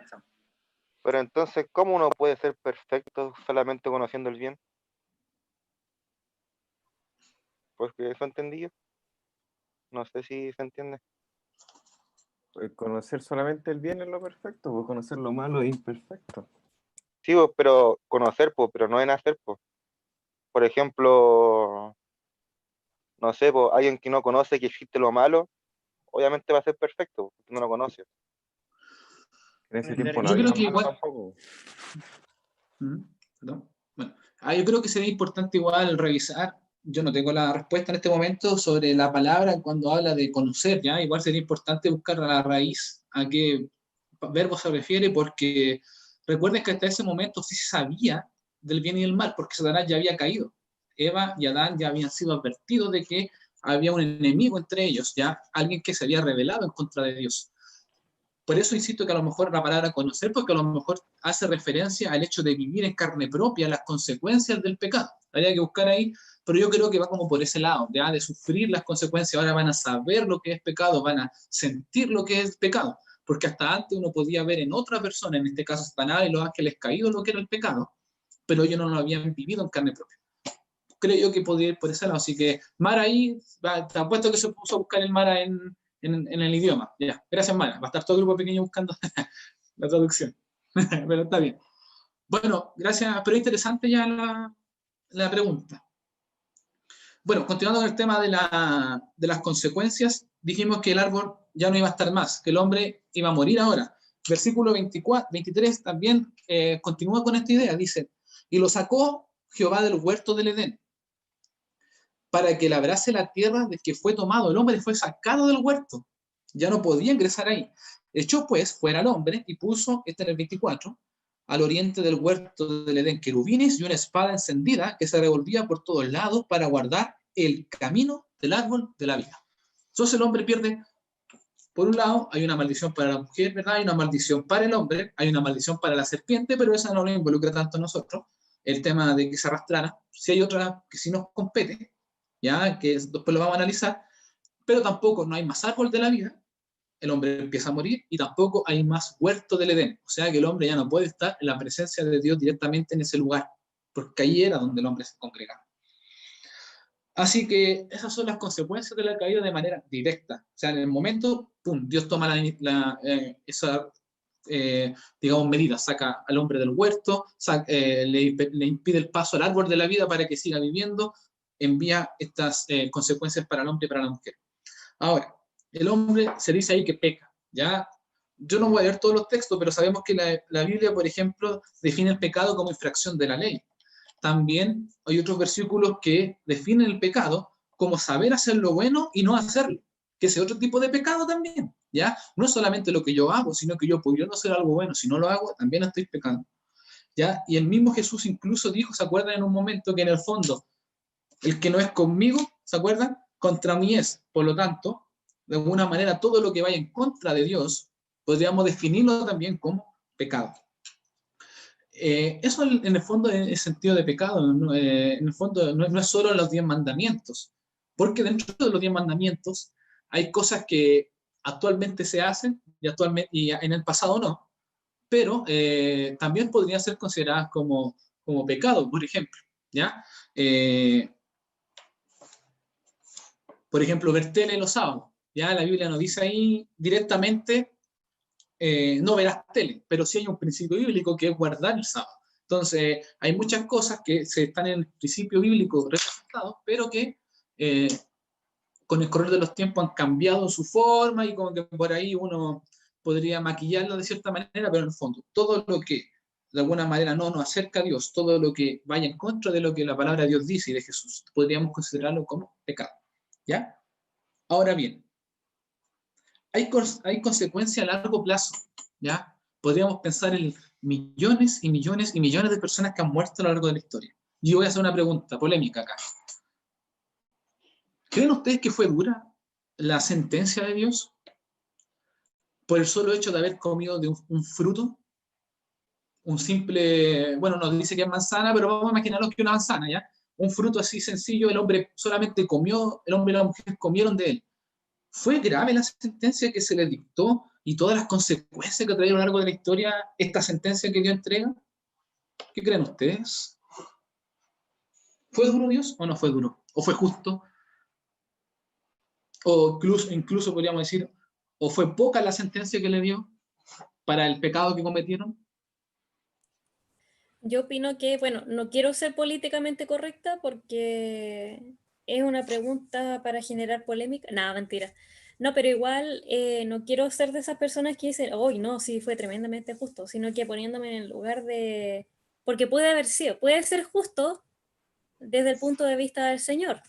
Eso. Pero entonces, ¿cómo uno puede ser perfecto solamente conociendo el bien? Porque eso entendí yo. No sé si se entiende. Pues conocer solamente el bien es lo perfecto, pues conocer lo malo es imperfecto. Sí, pues, pero conocer, pues, pero no en hacer, pues. Por ejemplo, no sé, pues, alguien que no conoce que existe lo malo, obviamente va a ser perfecto, porque no lo conoce. En ese tiempo no Yo había creo que malo igual... tampoco. ¿Perdón? Bueno, yo creo que sería importante igual revisar, yo no tengo la respuesta en este momento sobre la palabra cuando habla de conocer, ¿ya? Igual sería importante buscar a la raíz a qué verbo se refiere, porque recuerden que hasta ese momento sí se sabía del bien y del mal, porque Satanás ya había caído. Eva y Adán ya habían sido advertidos de que había un enemigo entre ellos, ¿ya? Alguien que se había rebelado en contra de Dios. Por eso insisto que a lo mejor la palabra conocer, porque a lo mejor hace referencia al hecho de vivir en carne propia las consecuencias del pecado. Habría que buscar ahí, pero yo creo que va como por ese lado, ya de sufrir las consecuencias. Ahora van a saber lo que es pecado, van a sentir lo que es pecado, porque hasta antes uno podía ver en otra persona, en este caso Satanás y los ángeles caídos, lo que era el pecado, pero ellos no lo habían vivido en carne propia. Creo yo que podría ir por ese lado. Así que Mara ahí, te apuesto que se puso a buscar el Mara en el idioma. Ya, gracias Mara. Va a estar todo el grupo pequeño buscando la traducción. Pero está bien. Bueno, gracias. Pero interesante ya la pregunta. Bueno, continuando con el tema de las consecuencias, dijimos que el árbol ya no iba a estar más, que el hombre iba a morir ahora. Versículo 23 también continúa con esta idea. Dice, y lo sacó Jehová del huerto del Edén, para que labrase la tierra de que fue tomado. El hombre fue sacado del huerto, ya no podía ingresar ahí. Echó pues fuera al hombre y puso, este en el 24, al oriente del huerto del Edén querubines y una espada encendida que se revolvía por todos lados para guardar el camino del árbol de la vida. Entonces el hombre pierde, por un lado, hay una maldición para la mujer, ¿verdad? Hay una maldición para el hombre, hay una maldición para la serpiente, pero esa no lo involucra tanto a nosotros, el tema de que se arrastrara. Si hay otra que sí nos compete, ya que después lo vamos a analizar, pero tampoco no hay más árbol de la vida, el hombre empieza a morir y tampoco hay más huerto del Edén, o sea que el hombre ya no puede estar en la presencia de Dios directamente en ese lugar, porque ahí era donde el hombre se congregaba. Así que esas son las consecuencias de la caída de manera directa, o sea, en el momento, pum, Dios toma esa digamos, medida, saca al hombre del huerto, le impide el paso al árbol de la vida para que siga viviendo, envía estas consecuencias para el hombre y para la mujer. Ahora, el hombre se dice ahí que peca, ¿ya? Yo no voy a leer todos los textos, pero sabemos que la Biblia, por ejemplo, define el pecado como infracción de la ley. También hay otros versículos que definen el pecado como saber hacer lo bueno y no hacerlo. que ese otro tipo de pecado también, ¿ya? No es solamente lo que yo hago, sino que yo pudiendo hacer algo bueno, si no lo hago, también estoy pecando, ¿ya? Y el mismo Jesús incluso dijo, ¿se acuerdan en un momento que en el fondo, el que no es conmigo, ¿se acuerdan? Contra mí es, por lo tanto, de alguna manera todo lo que vaya en contra de Dios, podríamos definirlo también como pecado. Eso en el fondo es el sentido de pecado, ¿no? En el fondo no es solo los 10 mandamientos, porque dentro de los 10 mandamientos hay cosas que actualmente se hacen y en el pasado no, pero también podrían ser consideradas como pecado, por ejemplo, ¿ya? Por ejemplo, ver tele los sábados, ¿ya? La Biblia nos dice ahí directamente, no verás tele, pero sí hay un principio bíblico que es guardar el sábado. Entonces, hay muchas cosas que se están en el principio bíblico representados, pero que con el correr de los tiempos han cambiado su forma y como que por ahí uno podría maquillarlo de cierta manera, pero en el fondo, todo lo que de alguna manera no nos acerca a Dios, todo lo que vaya en contra de lo que la palabra de Dios dice y de Jesús, podríamos considerarlo como pecado, ¿ya? Ahora bien, hay consecuencias a largo plazo, ¿ya? Podríamos pensar en millones y millones y millones de personas que han muerto a lo largo de la historia. Yo voy a hacer una pregunta polémica acá. ¿Creen ustedes que fue dura la sentencia de Dios por el solo hecho de haber comido de un fruto? Un simple, bueno, nos dice que es manzana, pero vamos a imaginarnos que una manzana, ¿ya? Un fruto así sencillo, el hombre solamente comió, el hombre y la mujer comieron de él. ¿Fue grave la sentencia que se le dictó y todas las consecuencias que traía a lo largo de la historia esta sentencia que Dios entrega? ¿Qué creen ustedes? ¿Fue duro Dios o no fue duro? ¿O fue justo? O incluso podríamos decir, ¿o fue poca la sentencia que le dio para el pecado que cometieron? Yo opino que, bueno, no quiero ser políticamente correcta porque es una pregunta para generar polémica. Nada, mentira. No, pero igual no quiero ser de esas personas que dicen, hoy no, sí, fue tremendamente justo, sino que poniéndome en el lugar de... Porque puede haber sido, puede ser justo desde el punto de vista del Señor.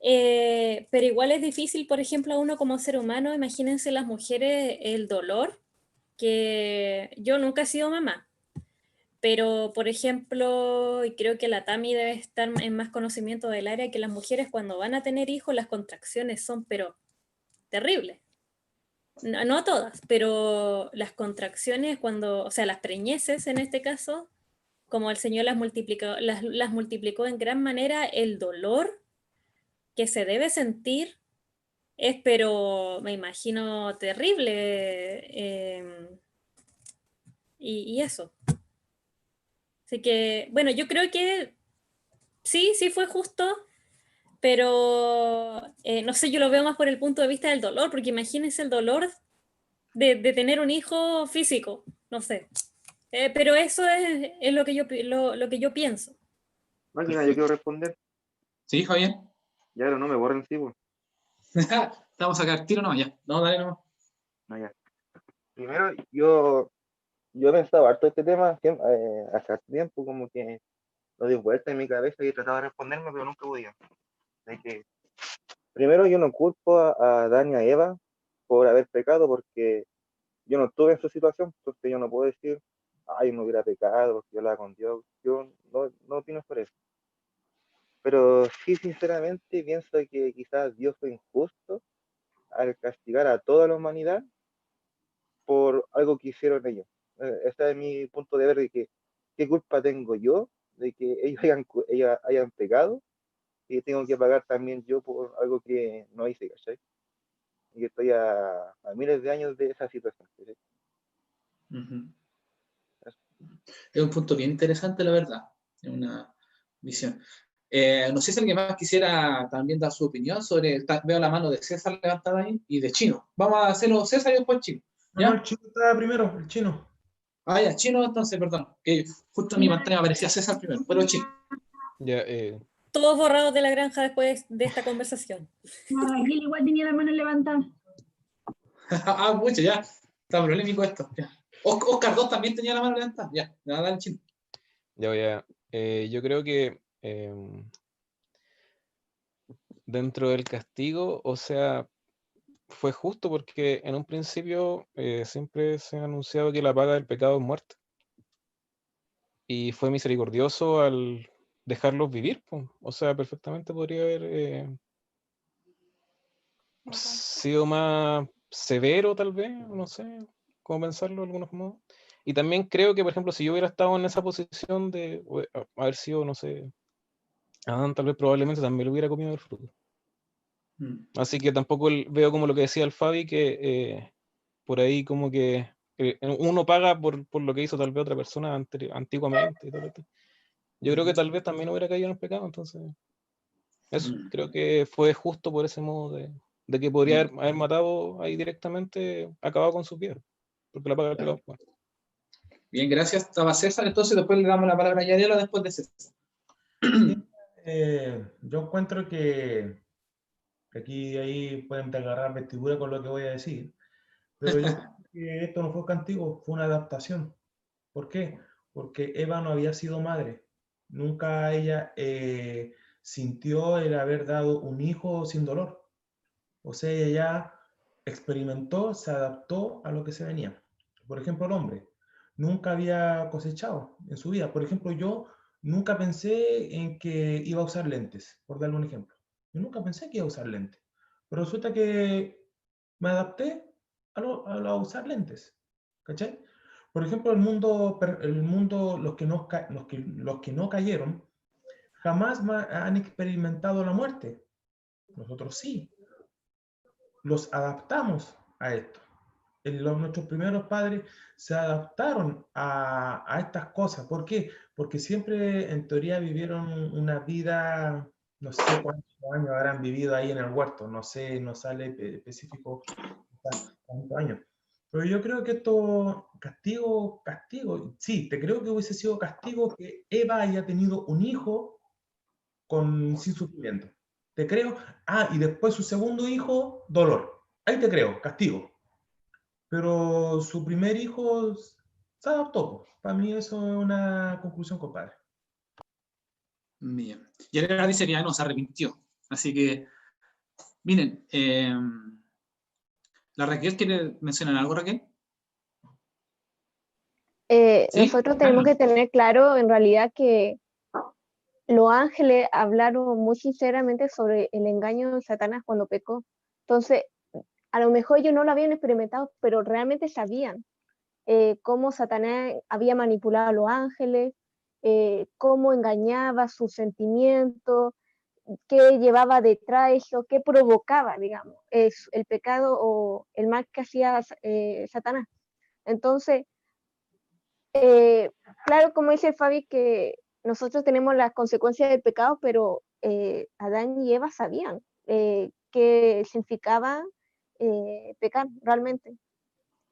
Pero igual es difícil, por ejemplo, a uno como ser humano, imagínense las mujeres, el dolor, que yo nunca he sido mamá. Pero, por ejemplo, y creo que la Tami debe estar en más conocimiento del área, que las mujeres cuando van a tener hijos, las contracciones son, pero terribles. No, no todas, pero las contracciones cuando, o sea, las preñeces en este caso, como el Señor las multiplicó en gran manera, el dolor que se debe sentir es, pero me imagino, terrible. Y eso. Así que, bueno, yo creo que sí fue justo, pero no sé, yo lo veo más por el punto de vista del dolor, porque imagínense el dolor de tener un hijo físico, no sé. Pero eso es lo que yo pienso. Máquina, yo quiero responder. Sí, Javier. Ya, pero no me borren, sí, pues. Vamos a sacar tiro, no, ya. No, dale, no. No, ya. Primero, yo he pensado harto este tema hace tiempo, como que lo di vuelta en mi cabeza y he tratado de responderme, pero nunca podía. De que, primero, yo no culpo a Adán y a Eva por haber pecado, porque yo no estuve en su situación, entonces yo no puedo decir, ay, no hubiera pecado, porque yo hablaba con Dios. Yo no opino por eso. Pero sí, sinceramente, pienso que quizás Dios fue injusto al castigar a toda la humanidad por algo que hicieron ellos. Ese es mi punto de ver de que qué culpa tengo yo de que ellos hayan pecado y tengo que pagar también yo por algo que no hice, ¿cachai? Y que estoy a miles de años de esa situación, ¿cachai? Uh-huh. Es un punto bien interesante, la verdad. Es una visión. No sé si alguien más quisiera también dar su opinión sobre. Veo la mano de César levantada ahí y de Chino. Vamos a hacerlo César y después Chino. ¿Ya? No, el chino estaba primero, el chino. Ah, ya, Chino, entonces, perdón. Que justo en mi pantalla aparecía César primero, pero Chino. Ya, Todos borrados de la granja después de esta conversación. Ay, él igual tenía la mano levantada. Ah, mucho, ya. Está polémico esto. Ya. Oscar 2 también tenía la mano levantada. Ya, nada, dale, Chino. ya voy a. Yo creo que dentro del castigo, o sea, fue justo porque en un principio siempre se ha anunciado que la paga del pecado es muerte. Y fue misericordioso al dejarlos vivir, po. O sea, perfectamente podría haber sido más severo, tal vez, no sé cómo pensarlo de algunos modos. Y también creo que, por ejemplo, si yo hubiera estado en esa posición de haber sido, no sé, Adán, tal vez probablemente también lo hubiera comido el fruto. Así que tampoco veo como lo que decía el Fabi, que por ahí como que uno paga por lo que hizo tal vez otra persona antiguamente. Y todo esto. Yo creo que tal vez también hubiera caído en el pecado, entonces eso, creo que fue justo por ese modo de que podría haber matado ahí directamente, acabado con su vida, porque la paga del pecado. Bueno. Bien, gracias. Estaba César, entonces después le damos la palabra a Yadiela después de César. Yo encuentro que aquí ahí pueden agarrar vestidura con lo que voy a decir, pero yo creo que esto no fue castigo, fue una adaptación. ¿Por qué? Porque Eva no había sido madre. Nunca ella sintió el haber dado un hijo sin dolor. O sea, ella ya experimentó, se adaptó a lo que se venía. Por ejemplo, el hombre nunca había cosechado en su vida. Por ejemplo, yo nunca pensé en que iba a usar lentes, por darle un ejemplo. Yo nunca pensé que iba a usar lentes. Pero resulta que me adapté a usar lentes. ¿Cachai? Por ejemplo, el mundo los que no cayeron, jamás han experimentado la muerte. Nosotros sí. Los adaptamos a esto. Nuestros primeros padres se adaptaron a estas cosas. ¿Por qué? Porque siempre en teoría vivieron una vida, no sé cuántos años habrán vivido ahí en el huerto, no sé, no sale específico cuántos años. Pero yo creo que esto, castigo, sí, te creo que hubiese sido castigo que Eva haya tenido un hijo sin sufrimiento. Te creo. Ah, y después su segundo hijo, dolor. Ahí te creo, castigo. Pero su primer hijo se adaptó. Para mí eso es una conclusión, compadre. Bien. Y ahora dice que ya no se arrepintió. Así que, miren, ¿la Raquel quiere mencionar algo, Raquel? ¿Sí? Nosotros tenemos que tener claro en realidad que los ángeles hablaron muy sinceramente sobre el engaño de Satanás cuando pecó. Entonces, a lo mejor ellos no lo habían experimentado, pero realmente sabían cómo Satanás había manipulado a los ángeles, cómo engañaba sus sentimientos, qué llevaba detrás eso, qué provocaba, digamos, el pecado o el mal que hacía Satanás. Entonces, claro, como dice Fabi, que nosotros tenemos las consecuencias del pecado, pero Adán y Eva sabían qué significaba pecar realmente.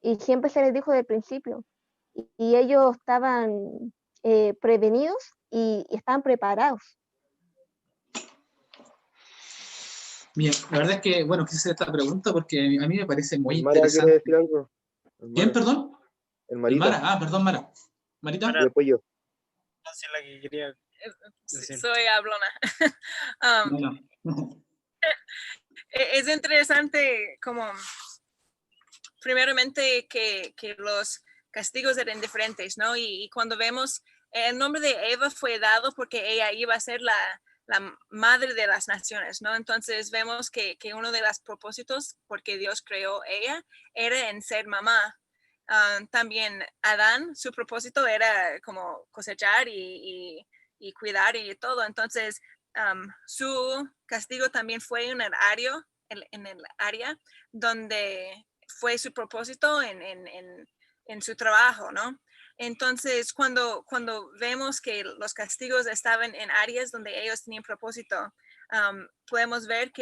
Y siempre se les dijo desde el principio. Y ellos estaban prevenidos y estaban preparados. Bien, la verdad es que, bueno, quise hacer esta pregunta porque a mí me parece muy El Mara interesante. quiere decir algo. ¿Quién, perdón? El Marita. Mara, perdón, Mara. Marita. Y después yo. La que quería decir. Soy hablona. No. Es interesante como, primeramente, que los castigos eran diferentes, ¿no? Y cuando vemos, el nombre de Eva fue dado porque ella iba a ser la madre de las naciones, ¿no? Entonces vemos que uno de los propósitos, porque Dios creó ella, era en ser mamá. También Adán, su propósito era como cosechar y cuidar y todo. Entonces, su castigo también fue en el área donde fue su propósito en su trabajo, ¿no? Entonces, cuando vemos que los castigos estaban en áreas donde ellos tenían propósito, podemos ver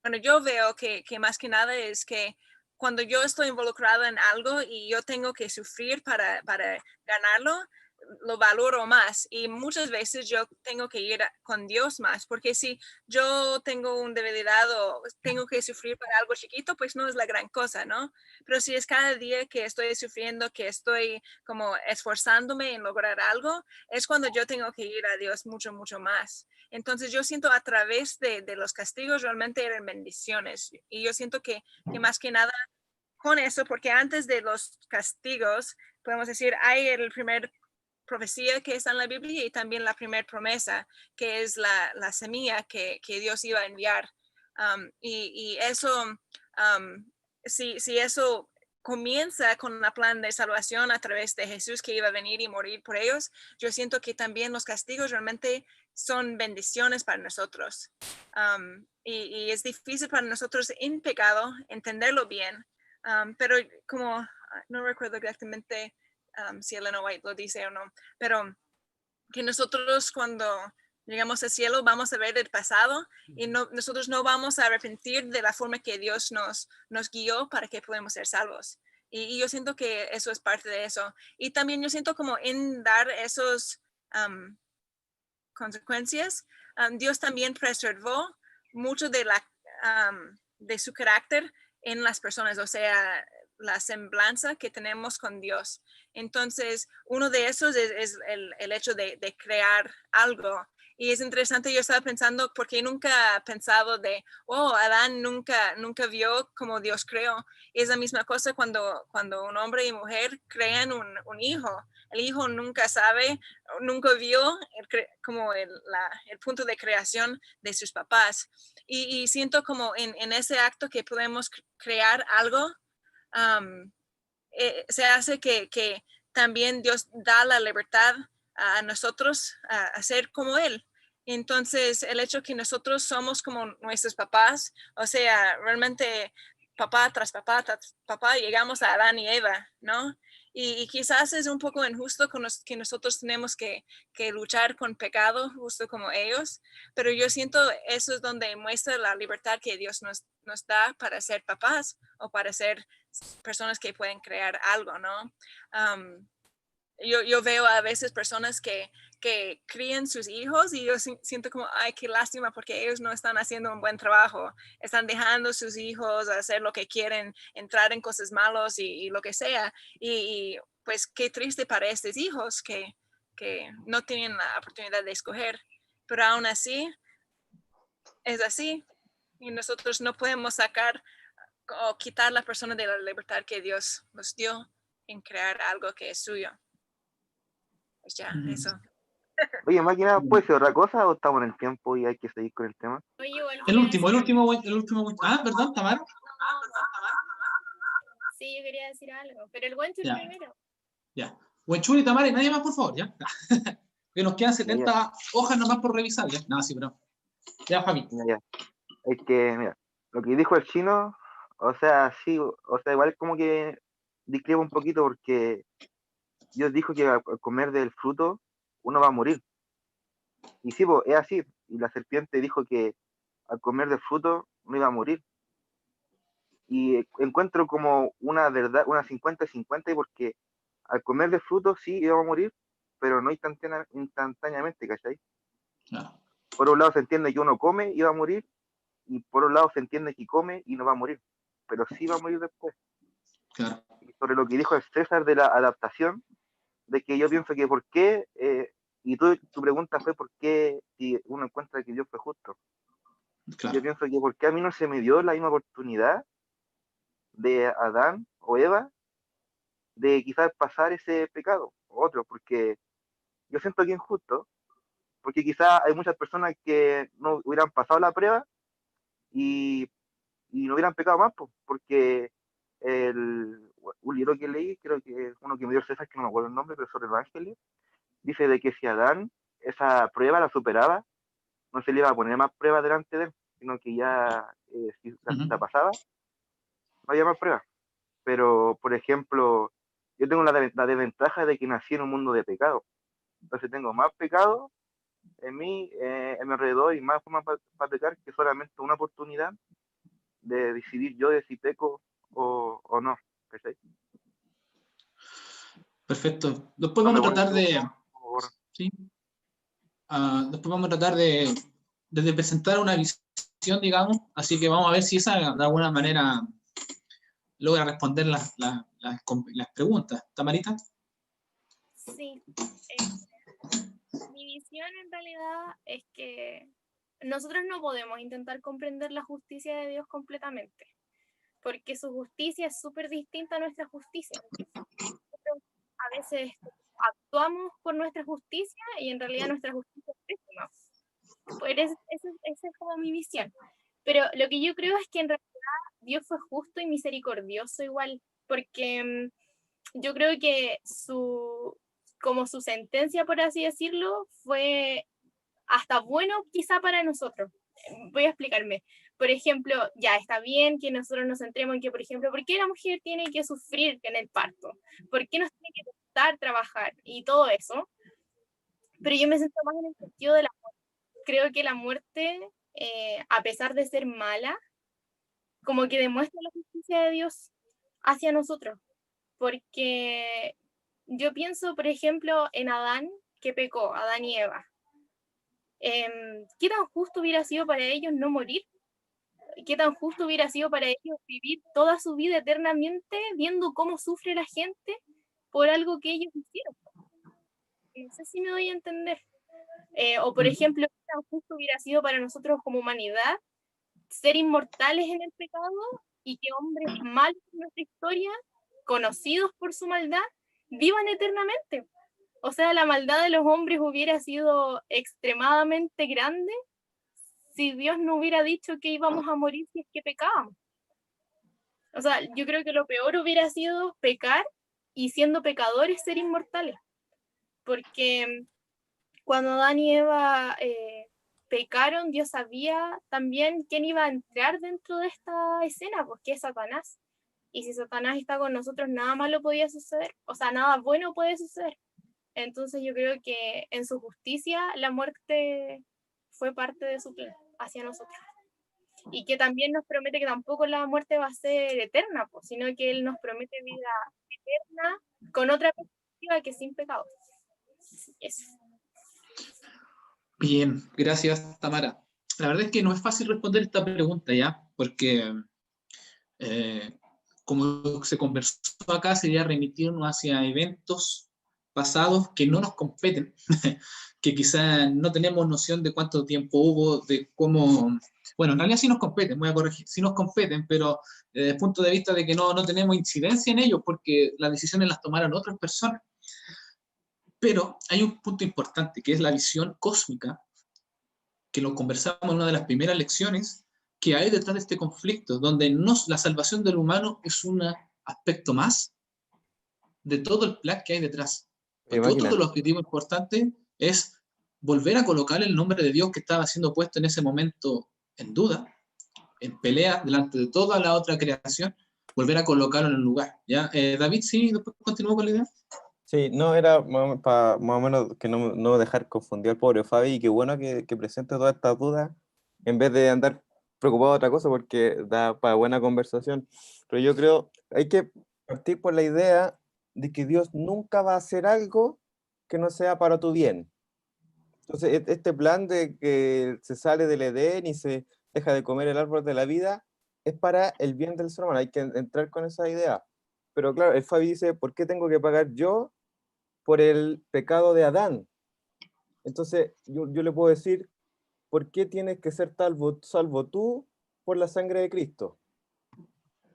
bueno, yo veo que más que nada es que cuando yo estoy involucrado en algo y yo tengo que sufrir para ganarlo, lo valoro más y muchas veces yo tengo que ir con Dios más, porque si yo tengo una debilidad o tengo que sufrir para algo chiquito, pues no es la gran cosa, ¿no? Pero si es cada día que estoy sufriendo, que estoy como esforzándome en lograr algo, es cuando yo tengo que ir a Dios mucho, mucho más. Entonces yo siento a través de los castigos realmente eran bendiciones y yo siento que más que nada con eso, porque antes de los castigos, podemos decir, hay el primer profecía que está en la Biblia y también la primera promesa, que es la semilla que Dios iba a enviar. Y eso, si eso comienza con la plan de salvación a través de Jesús que iba a venir y morir por ellos, yo siento que también los castigos realmente son bendiciones para nosotros. Y es difícil para nosotros en pecado entenderlo bien, pero como no recuerdo exactamente si Elena White lo dice o no, pero que nosotros cuando llegamos al cielo vamos a ver el pasado y nosotros no vamos a arrepentir de la forma que Dios nos guió para que podamos ser salvos. Y yo siento que eso es parte de eso. Y también yo siento como en dar esos consecuencias, Dios también preservó mucho de su carácter en las personas, o sea, la semblanza que tenemos con Dios. Entonces, uno de esos es el hecho de crear algo. Y es interesante, yo estaba pensando, porque nunca he pensado Adán nunca vio como Dios creó. Y es la misma cosa cuando un hombre y mujer crean un hijo. El hijo nunca sabe, nunca vio como el punto de creación de sus papás. Y siento como en ese acto que podemos crear algo, se hace que también Dios da la libertad a nosotros a ser como Él. Entonces, el hecho que nosotros somos como nuestros papás, o sea, realmente papá tras papá, llegamos a Adán y Eva, ¿no? Y quizás es un poco injusto con que nosotros tenemos que luchar con pecado, justo como ellos, pero yo siento eso es donde muestra la libertad que Dios nos da para ser papás o para ser personas que pueden crear algo, ¿no? Yo veo a veces personas que crían sus hijos y yo siento como, ay, qué lástima porque ellos no están haciendo un buen trabajo, están dejando a sus hijos hacer lo que quieren, entrar en cosas malas y lo que sea. Y pues qué triste para estos hijos que no tienen la oportunidad de escoger, pero aún así es así y nosotros no podemos sacar o quitar a la persona de la libertad que Dios nos dio en crear algo que es suyo. Pues ya, eso. Oye, máquina, ¿puede ser otra cosa o estamos en el tiempo y hay que seguir con el tema? El último. Ah, perdón, Tamara. Sí, yo quería decir algo, pero el Wenchul Ya. primero. Ya. Wenchul y Tamara y nadie más, por favor, ya. Que nos quedan 70 Ya. hojas nomás por revisar, ya. No, sí, pero. Ya, Fabi. Ya. Es que, mira, lo que dijo el chino, o sea, sí, o sea, igual como que discrepo un poquito porque Dios dijo que al comer del fruto uno va a morir. Y sí, pues, es así. Y la serpiente dijo que al comer del fruto no iba a morir. Y encuentro como una verdad, una 50-50, porque al comer del fruto sí iba a morir, pero no instantáneamente, ¿cachai? Claro. Por un lado se entiende que uno come y va a morir, y por un lado se entiende que come y no va a morir, pero sí va a morir después. Claro. Y sobre lo que dijo el César de la adaptación, de que yo pienso que por qué, y tu pregunta fue por qué si uno encuentra que Dios fue justo. Claro. Yo pienso que por qué a mí no se me dio la misma oportunidad de Adán o Eva de quizás pasar ese pecado o otro, porque yo siento que es injusto, porque quizás hay muchas personas que no hubieran pasado la prueba y no hubieran pecado más, porque un libro que leí, creo que es uno que me dio César, que no me acuerdo el nombre, pero sobre el Evangelio, dice de que si Adán esa prueba la superaba, no se le iba a poner más pruebas delante de él, sino que ya si la pasaba, no había más pruebas. Pero, por ejemplo, yo tengo la desventaja de que nací en un mundo de pecado. Entonces tengo más pecado en mí, en mi alrededor, y más formas para pecar que solamente una oportunidad de decidir yo de si peco o no. ¿Cachai? Perfecto. Después vamos a tratar de... ¿sí? Después vamos a tratar de presentar una visión, digamos, así que vamos a ver si esa de alguna manera logra responder las preguntas. ¿Tamarita? Sí. Mi visión en realidad es que nosotros no podemos intentar comprender la justicia de Dios completamente, porque su justicia es súper distinta a nuestra justicia. Nosotros a veces actuamos por nuestra justicia y en realidad nuestra justicia es pésima. Pues esa es como mi visión. Pero lo que yo creo es que en realidad Dios fue justo y misericordioso igual, porque yo creo que como su sentencia, por así decirlo, fue hasta bueno quizá para nosotros. Voy a explicarme. Por ejemplo, ya está bien que nosotros nos centremos en que, por ejemplo, ¿por qué la mujer tiene que sufrir en el parto? ¿Por qué nos tiene que costar trabajar? Y todo eso. Pero yo me siento más en el sentido de la muerte. Creo que la muerte, a pesar de ser mala, como que demuestra la justicia de Dios hacia nosotros. Porque yo pienso, por ejemplo, en Adán, que pecó, Adán y Eva. ¿Qué tan justo hubiera sido para ellos no morir? ¿Qué tan justo hubiera sido para ellos vivir toda su vida eternamente viendo cómo sufre la gente por algo que ellos hicieron? No sé si me doy a entender. O por ejemplo, ¿qué tan justo hubiera sido para nosotros como humanidad ser inmortales en el pecado y que hombres malos en nuestra historia, conocidos por su maldad, vivan eternamente? O sea, la maldad de los hombres hubiera sido extremadamente grande si Dios no hubiera dicho que íbamos a morir si es que pecábamos. O sea, yo creo que lo peor hubiera sido pecar y siendo pecadores ser inmortales. Porque cuando Adán y Eva pecaron, Dios sabía también quién iba a entrar dentro de esta escena, pues que es Satanás. Y si Satanás está con nosotros, nada malo podía suceder. O sea, nada bueno puede suceder. Entonces yo creo que en su justicia la muerte fue parte de su plan hacia nosotros. Y que también nos promete que tampoco la muerte va a ser eterna, pues, sino que Él nos promete vida eterna con otra perspectiva que sin pecado. Eso. Bien, gracias, Tamara. La verdad es que no es fácil responder esta pregunta ya, porque como se conversó acá, sería remitirnos hacia eventos pasados que no nos competen, que quizá no tenemos noción de cuánto tiempo hubo, de cómo... Bueno, en realidad sí nos competen, voy a corregir, sí nos competen, pero desde el punto de vista de que no tenemos incidencia en ellos, porque las decisiones las tomaron otras personas. Pero hay un punto importante, que es la visión cósmica, que lo conversamos en una de las primeras lecciones, que hay detrás de este conflicto, donde la salvación del humano es un aspecto más de todo el plan que hay detrás. Porque otro de los objetivos importantes es volver a colocar el nombre de Dios que estaba siendo puesto en ese momento en duda, en pelea delante de toda la otra creación, volver a colocarlo en el lugar. ¿Ya? David, sí, después continúo con la idea. Sí, no, era para más o menos que no dejar confundir al pobre Fabi, y qué bueno que presente todas estas dudas en vez de andar preocupado de otra cosa, porque da para buena conversación. Pero yo creo hay que partir por la idea de que Dios nunca va a hacer algo que no sea para tu bien. Entonces, este plan de que se sale del Edén y se deja de comer el árbol de la vida es para el bien del ser humano. Hay que entrar con esa idea. Pero claro, el Fabi dice, ¿por qué tengo que pagar yo por el pecado de Adán? Entonces yo le puedo decir, ¿por qué tienes que ser salvo tú por la sangre de Cristo?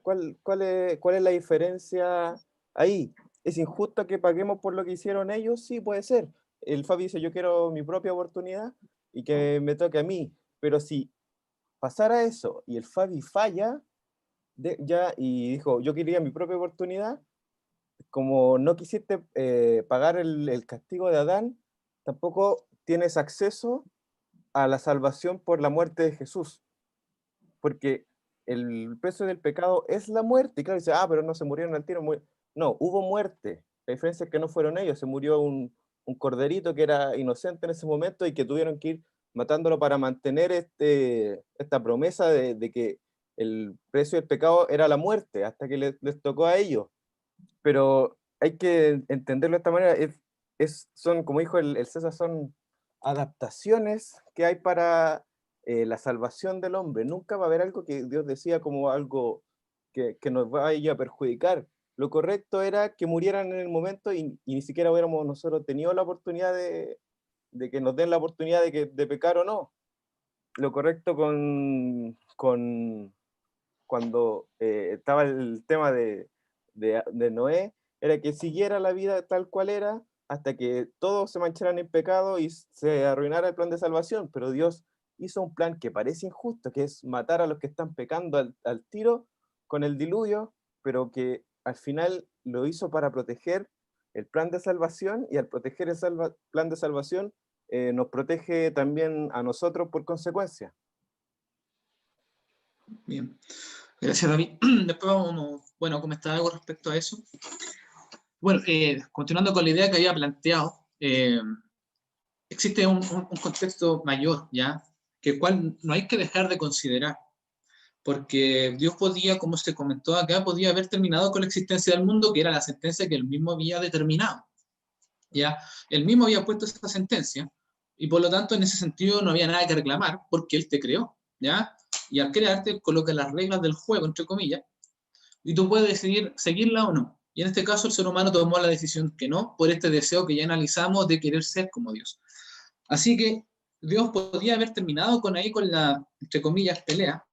¿Cuál es la diferencia ahí? ¿Es injusto que paguemos por lo que hicieron ellos? Sí, puede ser. El Fabi dice, yo quiero mi propia oportunidad y que me toque a mí. Pero si pasara eso y el Fabi falla y dijo, yo quería mi propia oportunidad, como no quisiste pagar el castigo de Adán, tampoco tienes acceso a la salvación por la muerte de Jesús. Porque el precio del pecado es la muerte. Y claro, dice, pero no se murieron al tiro. No, hubo muerte. La diferencia es que no fueron ellos. Se murió un corderito que era inocente en ese momento y que tuvieron que ir matándolo para mantener esta promesa de que el precio del pecado era la muerte, hasta que les tocó a ellos. Pero hay que entenderlo de esta manera, son, como dijo el César, son adaptaciones que hay para la salvación del hombre. Nunca va a haber algo que Dios decía como algo que nos vaya a perjudicar. Lo correcto era que murieran en el momento y ni siquiera hubiéramos nosotros tenido la oportunidad de que nos den la oportunidad de pecar o no. Lo correcto cuando estaba el tema de Noé, era que siguiera la vida tal cual era, hasta que todos se mancharan en pecado y se arruinara el plan de salvación. Pero Dios hizo un plan que parece injusto, que es matar a los que están pecando al tiro con el diluvio, pero que al final lo hizo para proteger el plan de salvación, y al proteger el plan de salvación nos protege también a nosotros por consecuencia. Bien, gracias David. Después vamos, bueno, a comentar algo respecto a eso. Bueno, continuando con la idea que había planteado, existe un contexto mayor, ¿ya? Que el cual no hay que dejar de considerar, porque Dios podía, como se comentó acá, podía haber terminado con la existencia del mundo, que era la sentencia que él mismo había determinado, ¿ya? Él mismo había puesto esa sentencia, y por lo tanto en ese sentido no había nada que reclamar, porque él te creó, ¿ya? Y al crearte coloca las reglas del juego, entre comillas, y tú puedes decidir seguirla o no. Y en este caso el ser humano tomó la decisión que no, por este deseo que ya analizamos de querer ser como Dios. Así que Dios podía haber terminado con la, entre comillas, pelea,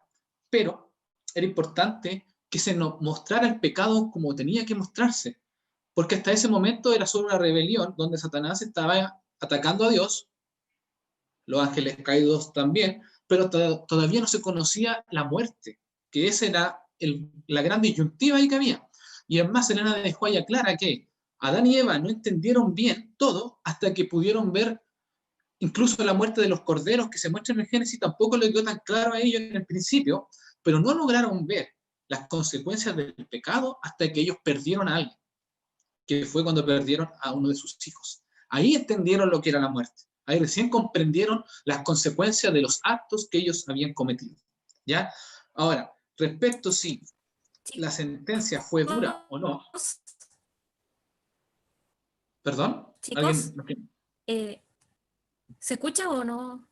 pero era importante que se nos mostrara el pecado como tenía que mostrarse, porque hasta ese momento era solo una rebelión donde Satanás estaba atacando a Dios, los ángeles caídos también, pero todavía no se conocía la muerte, que esa era la gran disyuntiva ahí que había. Y es más, Elena dejó ahí clara que Adán y Eva no entendieron bien todo hasta que pudieron ver incluso la muerte de los corderos que se muestra en el Génesis. Tampoco le quedó tan claro a ellos en el principio, pero no lograron ver las consecuencias del pecado hasta que ellos perdieron a alguien, que fue cuando perdieron a uno de sus hijos. Ahí entendieron lo que era la muerte. Ahí recién comprendieron las consecuencias de los actos que ellos habían cometido, ¿ya? Ahora, respecto si la sentencia fue dura o no. ¿Perdón? Chicos, ¿se escucha o no?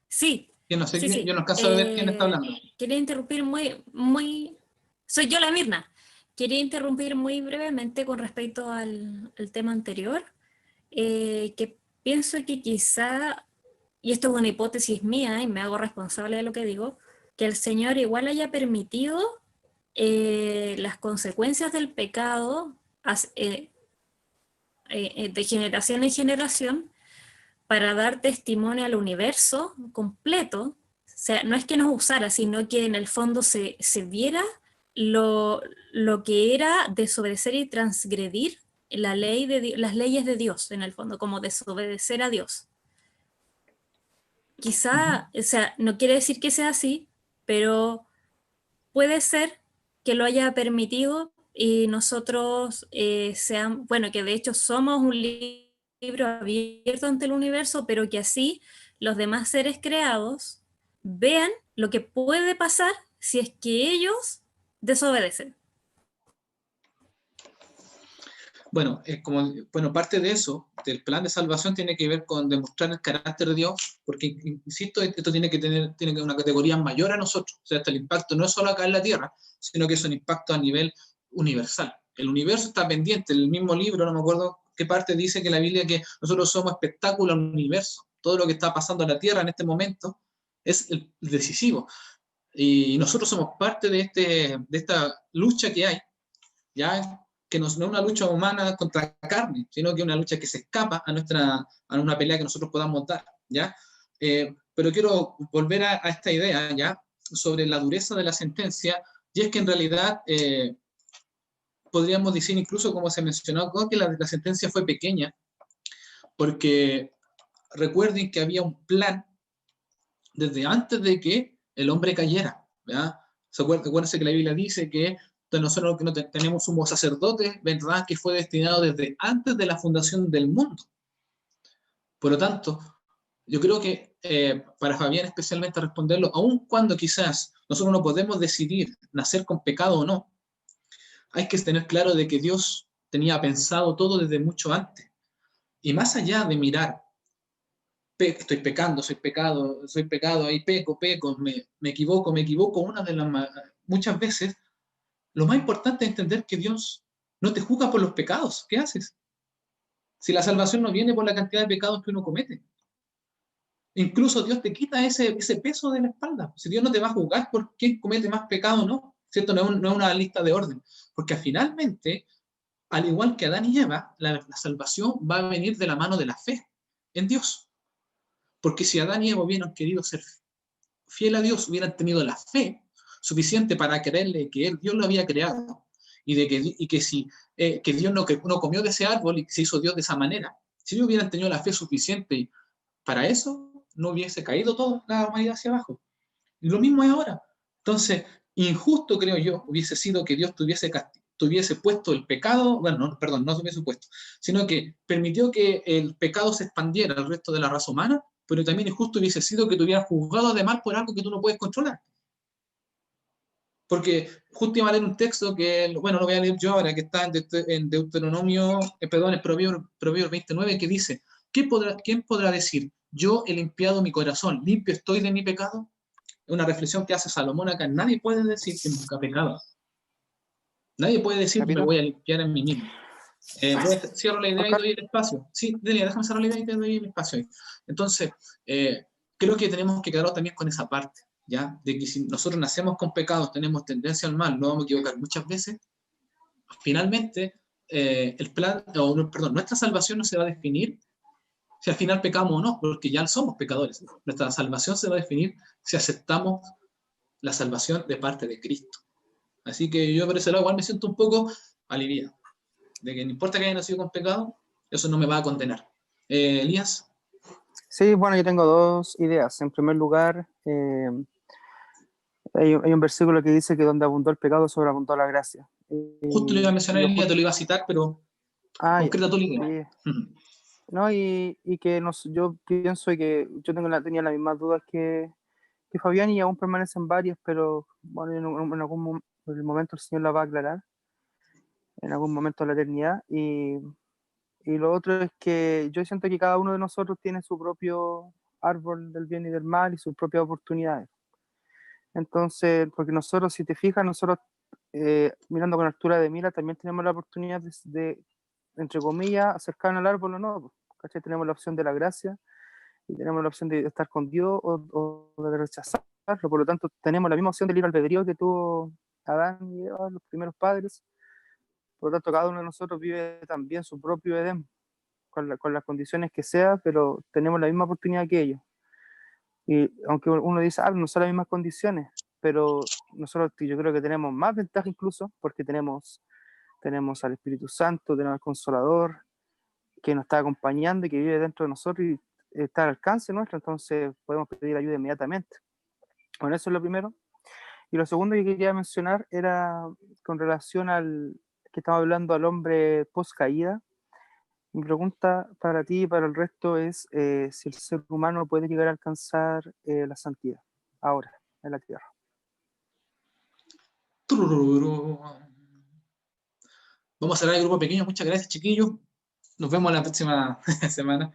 Sí. Yo no sé, sí. Yo no alcanzo a ver quién está hablando. Quería interrumpir soy yo la Mirna. Quería interrumpir muy brevemente con respecto al tema anterior, que pienso que quizá, y esto es una hipótesis mía y me hago responsable de lo que digo, que el Señor igual haya permitido las consecuencias del pecado de generación en generación para dar testimonio al universo completo. O sea, no es que nos usara, sino que en el fondo se viera lo que era desobedecer y transgredir las leyes de Dios, en el fondo, como desobedecer a Dios. Quizá, o sea, no quiere decir que sea así, pero puede ser que lo haya permitido y nosotros bueno, que de hecho somos un libro abierto ante el universo, pero que así los demás seres creados vean lo que puede pasar si es que ellos desobedecen. Bueno, parte de eso, del plan de salvación, tiene que ver con demostrar el carácter de Dios, porque, insisto, esto tiene que tener una categoría mayor a nosotros. O sea, el impacto no es solo acá en la Tierra, sino que es un impacto a nivel universal. El universo está pendiente. El mismo libro, no me acuerdo qué parte, dice que la Biblia, que nosotros somos espectáculo al universo. Todo lo que está pasando en la Tierra en este momento es el decisivo. Y nosotros somos parte de esta lucha que hay, ¿ya? Que no es una lucha humana contra carne, sino que una lucha que se escapa a una pelea que nosotros podamos dar, ¿ya? Pero quiero volver a esta idea, ¿ya? Sobre la dureza de la sentencia, y es que en realidad podríamos decir, incluso como se mencionó, que la sentencia fue pequeña, porque recuerden que había un plan desde antes de que el hombre cayera, ¿ya? Acuérdense que la Biblia dice que nosotros que no tenemos un sacerdote, ¿verdad?, que fue destinado desde antes de la fundación del mundo. Por lo tanto, yo creo que para Fabián especialmente responderlo, aun cuando quizás nosotros no podemos decidir nacer con pecado o no, hay que tener claro de que Dios tenía pensado todo desde mucho antes. Y más allá de mirar, estoy pecando, soy pecado, ahí peco, me equivoco, muchas veces, lo más importante es entender que Dios no te juzga por los pecados. ¿Qué haces? Si la salvación no viene por la cantidad de pecados que uno comete. Incluso Dios te quita ese peso de la espalda. Si Dios no te va a juzgar por quién comete más pecado o no, ¿cierto? No es una lista de orden. Porque finalmente, al igual que Adán y Eva, la salvación va a venir de la mano de la fe en Dios. Porque si Adán y Eva hubieran querido ser fiel a Dios, hubieran tenido la fe suficiente para creerle que Dios lo había creado que Dios no comió de ese árbol y se hizo Dios de esa manera. Si ellos hubieran tenido la fe suficiente para eso, no hubiese caído toda la humanidad hacia abajo. Y lo mismo es ahora. Entonces, injusto creo yo hubiese sido que Dios tuviese puesto el pecado, bueno, no, perdón, no tuviese puesto, sino que permitió que el pecado se expandiera al resto de la raza humana, pero también injusto hubiese sido que te hubieran juzgado de mal por algo que tú no puedes controlar. Porque justo iba a leer un texto que, bueno, lo voy a leer yo ahora, que está en Deuteronomio, perdón, en Proverbios 29, que dice, ¿quién podrá decir, yo he limpiado mi corazón, limpio estoy de mi pecado? Es una reflexión que hace Salomón acá. Nadie puede decir que nunca ha pecado. Nadie puede decir que me voy a limpiar en mí mismo. Cierro la idea y doy el espacio. Sí, Delia, déjame cerrar la idea y te doy el espacio. Entonces, creo que tenemos que quedarnos también con esa parte, ¿ya? De que si nosotros nacemos con pecados, tenemos tendencia al mal, nos vamos a equivocar muchas veces, finalmente, nuestra salvación no se va a definir si al final pecamos o no, porque ya somos pecadores. Nuestra salvación se va a definir si aceptamos la salvación de parte de Cristo. Así que yo por ese lado igual me siento un poco aliviado, de que no importa que haya nacido con pecado, eso no me va a condenar. Elías. Sí, bueno, yo tengo dos ideas. En primer lugar, hay un versículo que dice que donde abundó el pecado, sobreabundó la gracia. Justo le iba a mencionar, Elías, te lo iba a citar, pero concreta tu idea. No, y que yo pienso que yo tenía las mismas dudas que Fabián, y aún permanecen varias, pero bueno, en algún momento el Señor la va a aclarar, en algún momento de la eternidad. Y lo otro es que yo siento que cada uno de nosotros tiene su propio árbol del bien y del mal y sus propias oportunidades. Entonces, porque nosotros, si te fijas, nosotros mirando con altura de mira, también tenemos la oportunidad de entre comillas, acercarnos al árbol o no, ¿cachai? Tenemos la opción de la gracia y tenemos la opción de estar con Dios o de rechazarlo. Por lo tanto, tenemos la misma opción del libre albedrío que tuvo Adán y Eva, los primeros padres. Por lo tanto, cada uno de nosotros vive también su propio Edén, con las condiciones que sea, pero tenemos la misma oportunidad que ellos. Y aunque uno dice, no son las mismas condiciones, pero nosotros yo creo que tenemos más ventaja incluso, porque tenemos al Espíritu Santo, tenemos al Consolador, que nos está acompañando y que vive dentro de nosotros y está al alcance nuestro, entonces podemos pedir ayuda inmediatamente. Bueno, eso es lo primero. Y lo segundo que quería mencionar era con relación al que estamos hablando al hombre post caída. Mi pregunta para ti y para el resto es si el ser humano puede llegar a alcanzar la santidad ahora en la tierra. Vamos a cerrar el grupo pequeño. Muchas gracias, chiquillos. Nos vemos la próxima semana.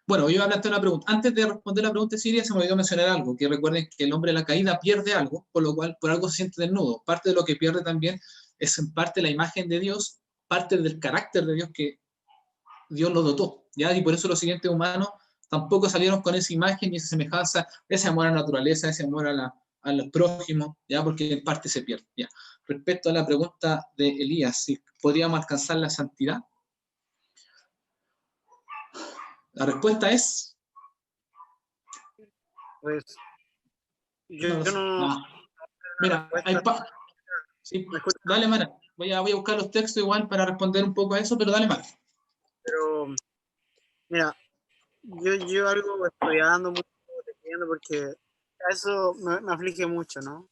Bueno, yo voy a plantear una pregunta. Antes de responder la pregunta de Siria, se me olvidó mencionar algo, que recuerden que el hombre en la caída pierde algo, por lo cual por algo se siente desnudo. Parte de lo que pierde también es en parte la imagen de Dios, parte del carácter de Dios que Dios lo dotó, ¿ya? Y por eso los siguientes humanos tampoco salieron con esa imagen y esa semejanza, ese amor a la naturaleza, ese amor a los prójimos, ¿ya? Porque en parte se pierde, ¿ya? Respecto a la pregunta de Elías, si podríamos alcanzar la santidad, la respuesta es... Pues yo no. Mira, sí, dale, Mara. Voy a buscar los textos igual para responder un poco a eso, pero dale, Mara. Pero, mira, yo algo estudiando mucho, leyendo, porque eso me aflige mucho, ¿no?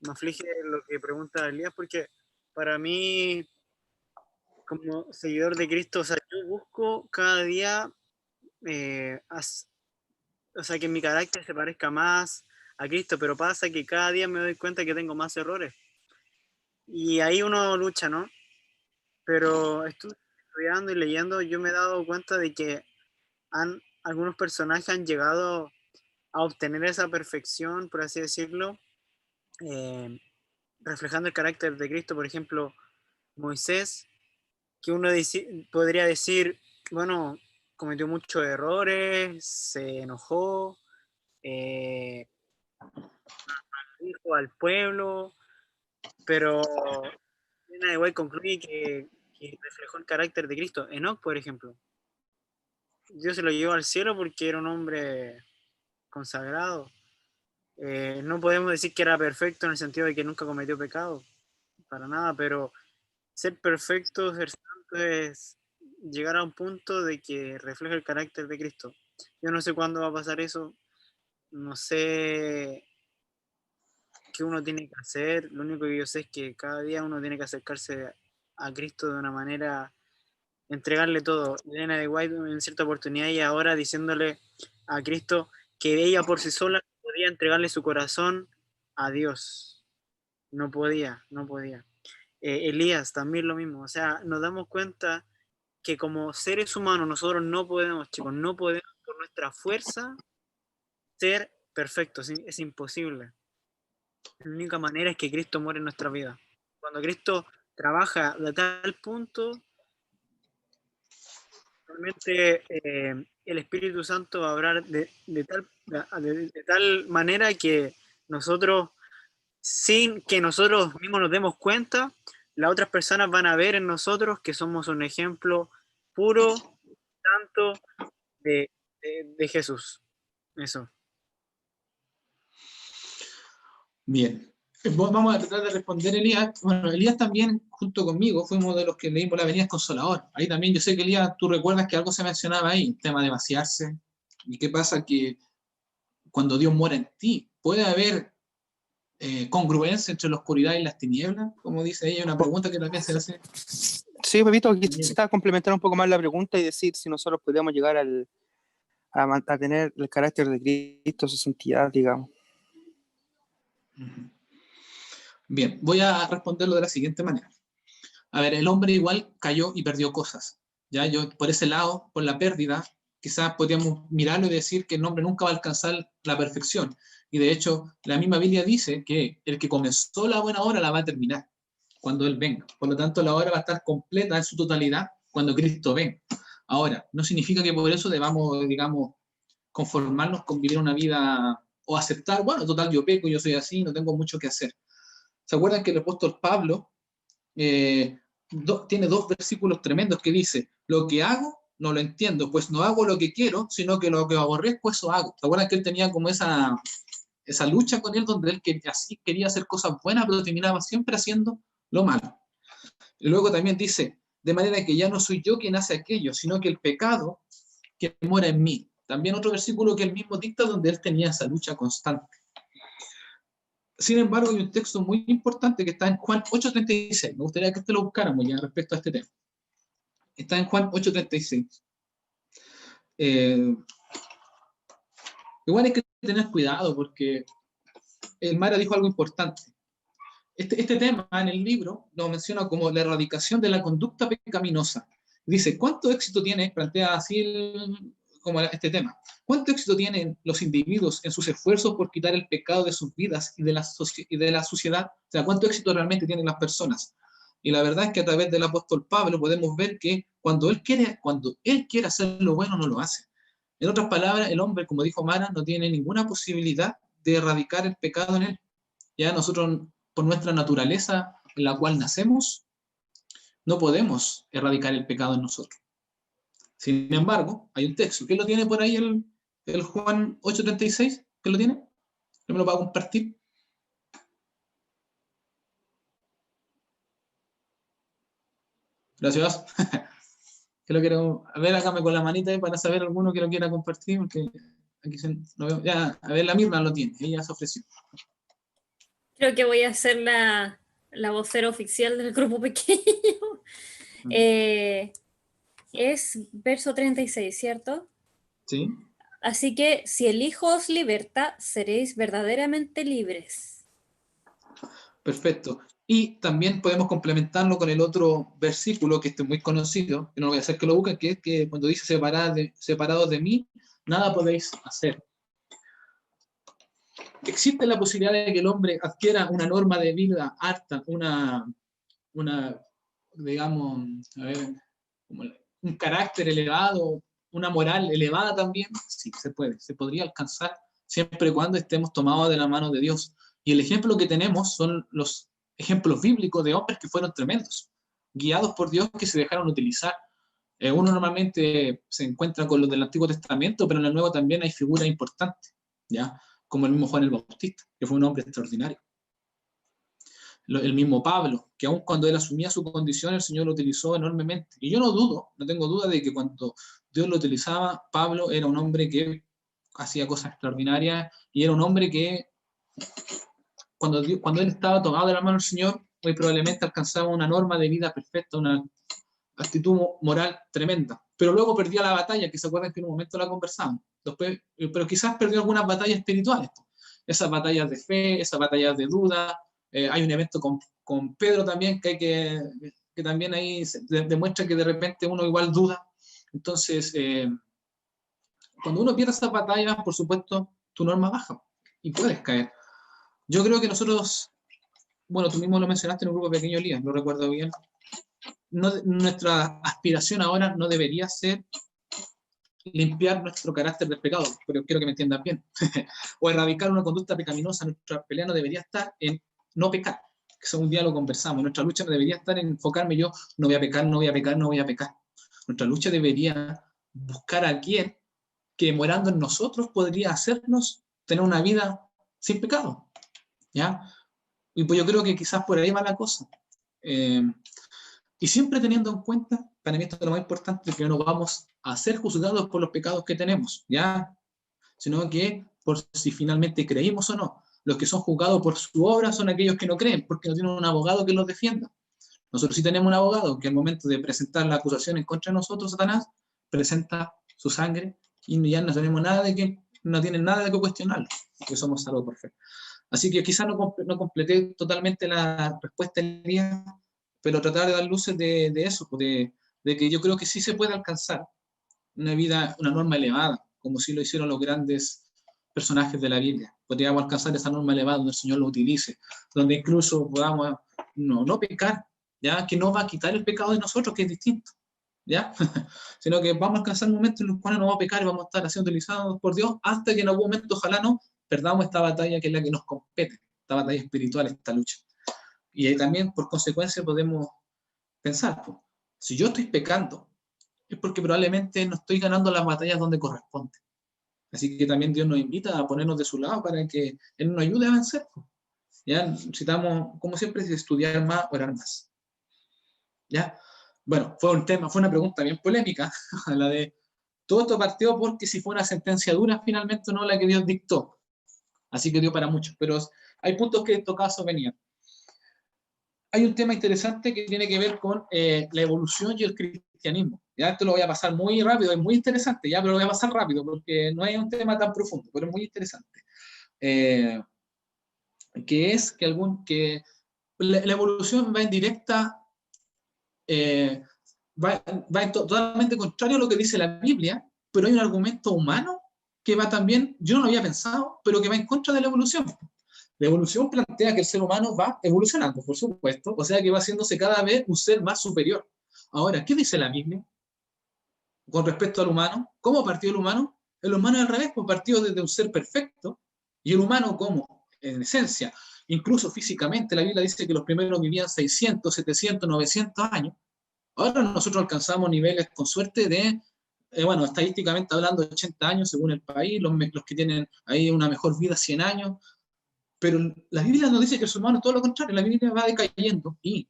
Me aflige lo que pregunta Elías, porque para mí, como seguidor de Cristo, o sea, yo busco cada día, o sea, que mi carácter se parezca más a Cristo, pero pasa que cada día me doy cuenta que tengo más errores. Y ahí uno lucha, ¿no? Pero estudiando y leyendo, yo me he dado cuenta de que algunos personajes han llegado a obtener esa perfección, por así decirlo, reflejando el carácter de Cristo. Por ejemplo, Moisés, que uno podría decir, bueno, cometió muchos errores, se enojó, dijo al pueblo, pero igual concluye que reflejó el carácter de Cristo. Enoc, por ejemplo, Dios se lo llevó al cielo porque era un hombre consagrado. No podemos decir que era perfecto en el sentido de que nunca cometió pecado, para nada, pero ser perfecto, ser santo es llegar a un punto de que refleja el carácter de Cristo. Yo no sé cuándo va a pasar eso, no sé qué uno tiene que hacer, lo único que yo sé es que cada día uno tiene que acercarse a Cristo de una manera, entregarle todo. Elena de White en cierta oportunidad y ahora diciéndole a Cristo que ella por sí sola podía entregarle su corazón a Dios. No podía. Elías también lo mismo, o sea, nos damos cuenta que como seres humanos nosotros no podemos, chicos, no podemos por nuestra fuerza ser perfectos, es imposible. La única manera es que Cristo muere en nuestra vida. Cuando Cristo trabaja de tal punto, realmente el Espíritu Santo va a obrar de tal manera que nosotros, sin que nosotros mismos nos demos cuenta, las otras personas van a ver en nosotros que somos un ejemplo puro, santo de Jesús. Eso. Bien. Vamos a tratar de responder, Elías. Bueno, Elías también, junto conmigo, fuimos de los que leímos la Avenida Consolador. Ahí también yo sé que, Elías, tú recuerdas que algo se mencionaba ahí, el tema de vaciarse. ¿Y qué pasa? Que cuando Dios muere en ti, puede haber congruencia entre la oscuridad y las tinieblas, como dice ella, una pregunta que también se hace. Sí, Pepito, quizás complementar un poco más la pregunta y decir si nosotros podríamos llegar a tener el carácter de Cristo, su santidad, digamos. Bien, voy a responderlo de la siguiente manera. A ver, el hombre igual cayó y perdió cosas. Ya yo, por ese lado, por la pérdida, quizás podríamos mirarlo y decir que el hombre nunca va a alcanzar la perfección. Y de hecho, la misma Biblia dice que el que comenzó la buena obra la va a terminar cuando Él venga. Por lo tanto, la obra va a estar completa en su totalidad cuando Cristo venga. Ahora, no significa que por eso debamos, digamos, conformarnos con vivir una vida o aceptar, bueno, total, yo peco, yo soy así, no tengo mucho que hacer. ¿Se acuerdan que el apóstol Pablo tiene dos versículos tremendos que dice, lo que hago no lo entiendo, pues no hago lo que quiero, sino que lo que aborrezco, eso hago? ¿Se acuerdan que él tenía como esa lucha con él, donde él así quería hacer cosas buenas, pero terminaba siempre haciendo lo malo? Y luego también dice, de manera que ya no soy yo quien hace aquello, sino que el pecado que mora en mí. También otro versículo que él mismo dicta, donde él tenía esa lucha constante. Sin embargo, hay un texto muy importante que está en Juan 8:36. Me gustaría que lo buscáramos ya respecto a este tema. Está en Juan 8:36. Igual hay que tener cuidado porque el Mara dijo algo importante. Este tema en el libro lo menciona como la erradicación de la conducta pecaminosa. Dice, ¿cuánto éxito tiene? Plantea así como este tema. ¿Cuánto éxito tienen los individuos en sus esfuerzos por quitar el pecado de sus vidas y de la sociedad? O sea, ¿cuánto éxito realmente tienen las personas? Y la verdad es que a través del apóstol Pablo podemos ver que cuando él quiere hacer lo bueno, no lo hace. En otras palabras, el hombre, como dijo Mara, no tiene ninguna posibilidad de erradicar el pecado en él. Ya nosotros, por nuestra naturaleza en la cual nacemos, no podemos erradicar el pecado en nosotros. Sin embargo, hay un texto. ¿Quién lo tiene por ahí, el Juan 8:36? ¿Quién lo tiene? ¿Quién me lo va a compartir? Gracias. Que lo quiero, a ver, hágame con la manita ahí para saber alguno que lo quiera compartir, porque aquí no veo. Ya, a ver, la Mirna lo tiene, ella se ofreció. Creo que voy a ser la vocera oficial del grupo pequeño. Es verso 36, ¿cierto? Sí. Así que si el Hijo os liberta, seréis verdaderamente libres. Perfecto. Y también podemos complementarlo con el otro versículo que es muy conocido, que no voy a hacer que lo busquen, que es que cuando dice separados de mí, nada podéis hacer. Existe la posibilidad de que el hombre adquiera una norma de vida alta, digamos, a ver, como un carácter elevado, una moral elevada también. Sí, se puede, se podría alcanzar siempre y cuando estemos tomados de la mano de Dios. Y el ejemplo que tenemos son los ejemplos bíblicos de hombres que fueron tremendos, guiados por Dios, que se dejaron utilizar. Uno normalmente se encuentra con los del Antiguo Testamento, pero en el Nuevo también hay figuras importantes, ¿ya? Como el mismo Juan el Bautista, que fue un hombre extraordinario. El mismo Pablo, que aun cuando él asumía su condición, el Señor lo utilizó enormemente. Y yo no tengo duda de que cuando Dios lo utilizaba, Pablo era un hombre que hacía cosas extraordinarias, y era un hombre que cuando él estaba tomado de la mano del Señor, muy probablemente alcanzaba una norma de vida perfecta, una actitud moral tremenda. Pero luego perdía la batalla, que se acuerdan que en un momento la conversamos. Después, pero quizás perdió algunas batallas espirituales. Esas batallas de fe, esas batallas de duda. Hay un evento con Pedro también, que también ahí demuestra que de repente uno igual duda. Entonces, cuando uno pierde esas batallas, por supuesto, tu norma baja y puedes caer. Yo creo que nosotros, bueno, tú mismo lo mencionaste en un grupo pequeño, Elías, no recuerdo bien. Nuestra aspiración ahora no debería ser limpiar nuestro carácter del pecado, pero quiero que me entiendan bien, o erradicar una conducta pecaminosa. Nuestra pelea no debería estar en no pecar, que eso un día lo conversamos. Nuestra lucha no debería estar en enfocarme yo, no voy a pecar, no voy a pecar, no voy a pecar. Nuestra lucha debería buscar a alguien que morando en nosotros podría hacernos tener una vida sin pecado, ¿ya? Y pues yo creo que quizás por ahí va la cosa. Y siempre teniendo en cuenta, para mí esto es lo más importante, que no vamos a ser juzgados por los pecados que tenemos, ¿ya? Sino que por si finalmente creímos o no. Los que son juzgados por su obra son aquellos que no creen, porque no tienen un abogado que los defienda. Nosotros sí tenemos un abogado que al momento de presentar la acusación en contra de nosotros, Satanás, presenta su sangre y ya no tenemos nada no tienen nada de que cuestionarlo, porque somos salvos por fe. Así que quizás no completé totalmente la respuesta del día, pero tratar de dar luces de eso, de que yo creo que sí se puede alcanzar una vida, una norma elevada, como sí lo hicieron los grandes personajes de la Biblia. Podríamos alcanzar esa norma elevada donde el Señor lo utilice, donde incluso podamos no pecar, ¿ya? Que no va a quitar el pecado de nosotros, que es distinto, ¿ya? Sino que vamos a alcanzar momentos en los cuales no vamos a pecar y vamos a estar siendo utilizados por Dios, hasta que en algún momento, ojalá no, perdamos esta batalla que es la que nos compete, esta batalla espiritual, esta lucha. Y ahí también, por consecuencia, podemos pensar, pues, si yo estoy pecando, es porque probablemente no estoy ganando las batallas donde corresponde. Así que también Dios nos invita a ponernos de su lado para que Él nos ayude a vencer. ¿Ya? Necesitamos, como siempre, estudiar más, orar más. ¿Ya? Bueno, fue una pregunta bien polémica, la de todo esto partió porque si fue una sentencia dura, finalmente no la que Dios dictó. Así que dio para muchos, pero hay puntos que en todo caso venían. Hay un tema interesante que tiene que ver con la evolución y el cristianismo. Ya esto lo voy a pasar muy rápido, es muy interesante, ya, pero lo voy a pasar rápido porque no es un tema tan profundo, pero es muy interesante. Que es que la evolución va en directa, va totalmente contrario a lo que dice la Biblia, pero hay un argumento humano que va también, yo no lo había pensado, pero que va en contra de la evolución. La evolución plantea que el ser humano va evolucionando, por supuesto, o sea que va haciéndose cada vez un ser más superior. Ahora, ¿qué dice la Biblia con respecto al humano? ¿Cómo partió el humano? El humano al revés, pues partió desde un ser perfecto, y el humano como, en esencia, incluso físicamente, la Biblia dice que los primeros vivían 600, 700, 900 años. Ahora nosotros alcanzamos niveles, con suerte, de, bueno, estadísticamente hablando, de 80 años según el país, los que tienen ahí una mejor vida, 100 años. Pero la Biblia nos dice que el ser humano es todo lo contrario, la Biblia va decayendo y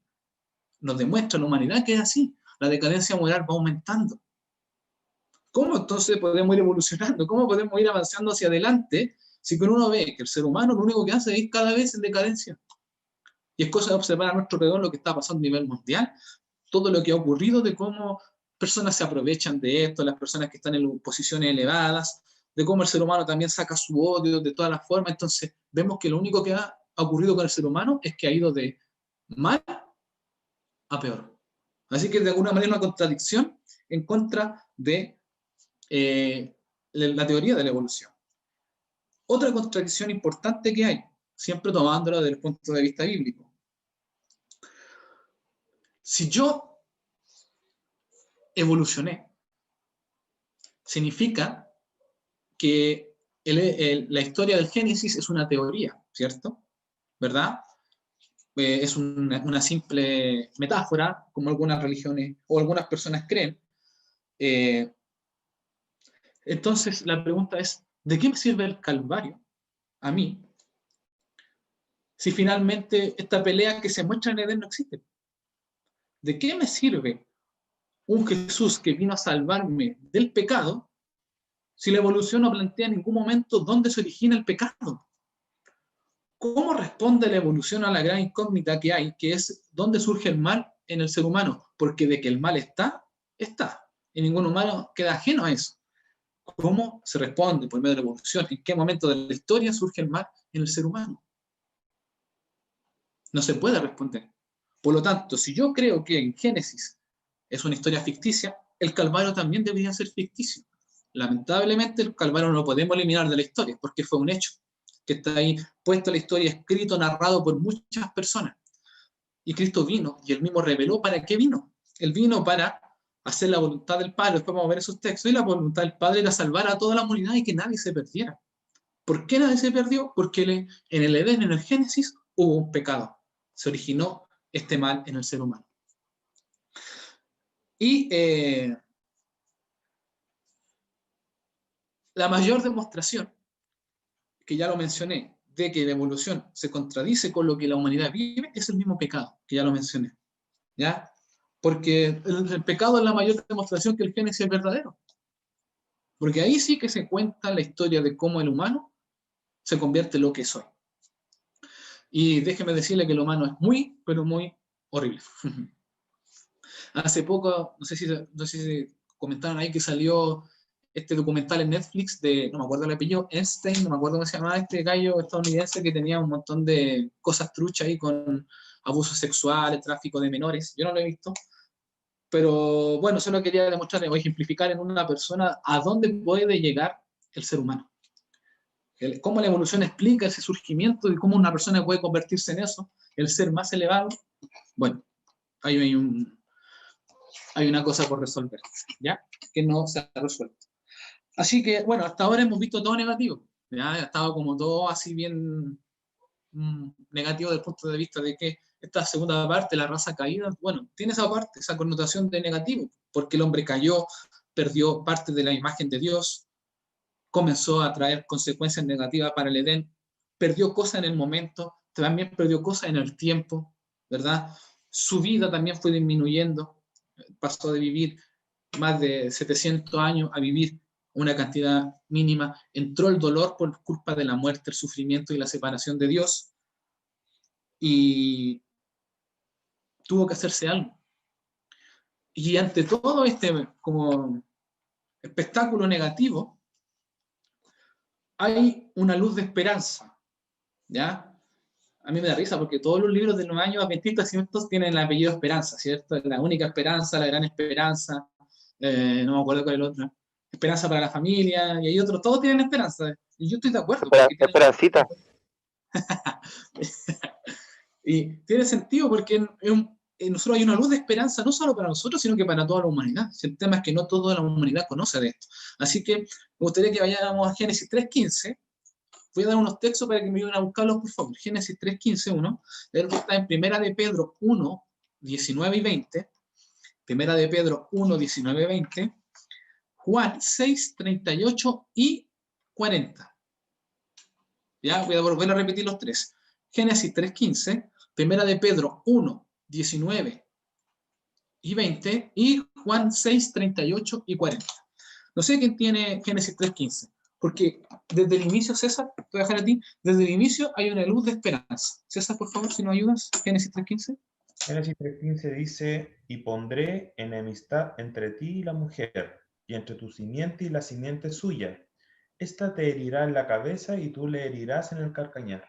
nos demuestra la humanidad que es así, la decadencia moral va aumentando. ¿Cómo entonces podemos ir evolucionando? ¿Cómo podemos ir avanzando hacia adelante si uno ve que el ser humano lo único que hace es ir cada vez en decadencia? Y es cosa de observar a nuestro alrededor lo que está pasando a nivel mundial, todo lo que ha ocurrido, de cómo personas se aprovechan de esto, las personas que están en posiciones elevadas, de cómo el ser humano también saca su odio de todas las formas. Entonces vemos que lo único que ha ocurrido con el ser humano es que ha ido de mal a peor. Así que de alguna manera una contradicción en contra de la teoría de la evolución. Otra contradicción importante que hay, siempre tomándola desde el punto de vista bíblico. Si yo evolucioné, significa que la historia del Génesis es una teoría, ¿cierto? ¿Verdad? Es una simple metáfora, como algunas religiones o algunas personas creen. Entonces, la pregunta es, ¿de qué me sirve el Calvario a mí si finalmente esta pelea que se muestra en Edén no existe? ¿De qué me sirve un Jesús que vino a salvarme del pecado si la evolución no plantea en ningún momento dónde se origina el pecado? ¿Cómo responde la evolución a la gran incógnita que hay, que es dónde surge el mal en el ser humano? Porque de que el mal está, está. Y ningún humano queda ajeno a eso. ¿Cómo se responde por medio de la evolución? ¿En qué momento de la historia surge el mal en el ser humano? No se puede responder. Por lo tanto, si yo creo que en Génesis es una historia ficticia, el Calvario también debería ser ficticio. Lamentablemente, el Calvario no lo podemos eliminar de la historia, porque fue un hecho que está ahí puesto en la historia, escrito, narrado por muchas personas. Y Cristo vino, y Él mismo reveló para qué vino. Él vino para hacer la voluntad del Padre. Después vamos a ver esos textos. Y la voluntad del Padre era salvar a toda la humanidad y que nadie se perdiera. ¿Por qué nadie se perdió? Porque en el Edén, en el Génesis, hubo un pecado. Se originó este mal en el ser humano. Y la mayor demostración, que ya lo mencioné, de que la evolución se contradice con lo que la humanidad vive, es el mismo pecado, que ya lo mencioné. ¿Ya? Porque el pecado es la mayor demostración que el Génesis es verdadero. Porque ahí sí que se cuenta la historia de cómo el humano se convierte en lo que soy. Y déjeme decirle que el humano es muy, pero muy horrible. Hace poco, no sé si comentaron ahí que salió este documental en Netflix de, no me acuerdo el apellido, Einstein, no me acuerdo cómo se llamaba este gallo estadounidense que tenía un montón de cosas truchas ahí con abusos sexuales, tráfico de menores. Yo no lo he visto. Pero bueno, solo quería demostrar o ejemplificar en una persona a dónde puede llegar el ser humano. Cómo la evolución explica ese surgimiento y cómo una persona puede convertirse en eso, el ser más elevado. Bueno, hay una cosa por resolver, ¿ya? Que no se ha resuelto. Así que, bueno, hasta ahora hemos visto todo negativo. ¿Ya? Ha estado como todo así bien negativo desde el punto de vista de que esta segunda parte, la raza caída, bueno, tiene esa parte, esa connotación de negativo, porque el hombre cayó, perdió parte de la imagen de Dios, comenzó a traer consecuencias negativas para el Edén, perdió cosas en el momento, también perdió cosas en el tiempo, ¿verdad? Su vida también fue disminuyendo, pasó de vivir más de 700 años a vivir una cantidad mínima, entró el dolor por culpa de la muerte, el sufrimiento y la separación de Dios, y tuvo que hacerse algo. Y ante todo este como espectáculo negativo, hay una luz de esperanza, ¿ya? A mí me da risa porque todos los libros de los años adventistas ciertos tienen el apellido Esperanza, ¿cierto? La única esperanza, la gran esperanza, no me acuerdo cuál es el otro. Esperanza para la familia, y hay otros, todos tienen esperanza. Y yo estoy de acuerdo. Esperancita. Y tiene sentido porque en nosotros hay una luz de esperanza, no solo para nosotros, sino que para toda la humanidad. El tema es que no toda la humanidad conoce de esto. Así que me gustaría que vayamos a Génesis 3.15. Voy a dar unos textos para que me ayuden a buscarlos, por favor. Génesis 3.15, 1. El que está en Primera de Pedro 1, 19 y 20. Primera de Pedro 1, 19 y 20. Juan 6, 38 y 40. Ya, voy a volver a repetir los tres. Génesis 3.15, Primera de Pedro 1, 19 y 20, y Juan 6, 38 y 40. No sé quién tiene Génesis 3.15, porque desde el inicio, César, te voy a dejar a ti, desde el inicio hay una luz de esperanza. César, por favor, si nos ayudas, Génesis 3.15. Génesis 3.15 dice, y pondré enemistad entre ti y la mujer, y entre tu simiente y la simiente suya. Esta te herirá en la cabeza y tú le herirás en el calcañar.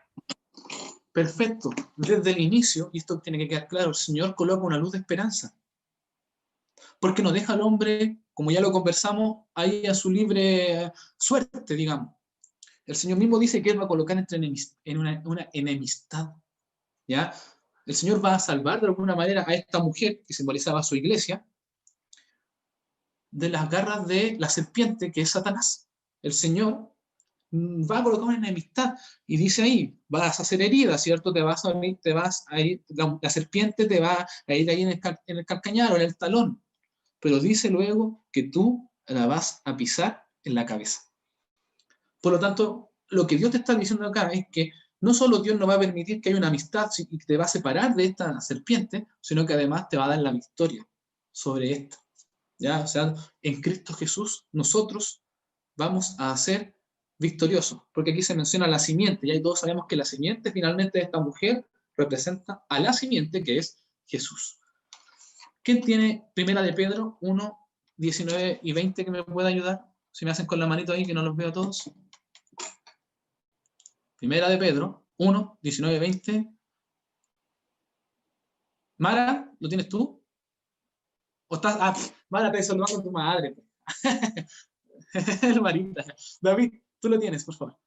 perfecto, desde el inicio, y esto tiene que quedar claro, el Señor coloca una luz de esperanza. Porque no deja al hombre, como ya lo conversamos, ahí a su libre suerte, digamos. El Señor mismo dice que Él va a colocar en una enemistad, ¿ya? El Señor va a salvar de alguna manera a esta mujer, que simbolizaba su iglesia, de las garras de la serpiente, que es Satanás. El Señor va a colocar una enemistad, y dice ahí, vas a ser herida, ¿cierto? Te vas a ir, la serpiente te va a ir ahí en el calcañar o en el talón, pero dice luego que tú la vas a pisar en la cabeza. Por lo tanto, lo que Dios te está diciendo acá es que no solo Dios no va a permitir que haya una amistad y te va a separar de esta serpiente, sino que además te va a dar la victoria sobre esta. ¿Ya? O sea, en Cristo Jesús nosotros vamos a ser victoriosos, porque aquí se menciona la simiente, y ahí todos sabemos que la simiente finalmente de esta mujer representa a la simiente que es Jesús. ¿Quién tiene Primera de Pedro 1, 19 y 20 que me pueda ayudar? Si me hacen con la manito ahí que no los veo a todos. Primera de Pedro 1, 19 y 20. Mara, ¿lo tienes tú? ¿O estás? Ah, Mara, te saludando con tu madre. Marita. David, tú lo tienes, por favor.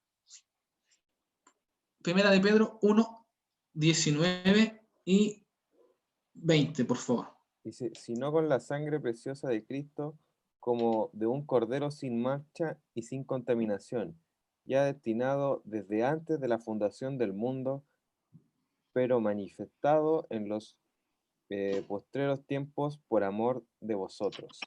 Primera de Pedro 1, 19 y 20, por favor. Dice, sino con la sangre preciosa de Cristo, como de un cordero sin mancha y sin contaminación, ya destinado desde antes de la fundación del mundo, pero manifestado en los postreros tiempos por amor de vosotros.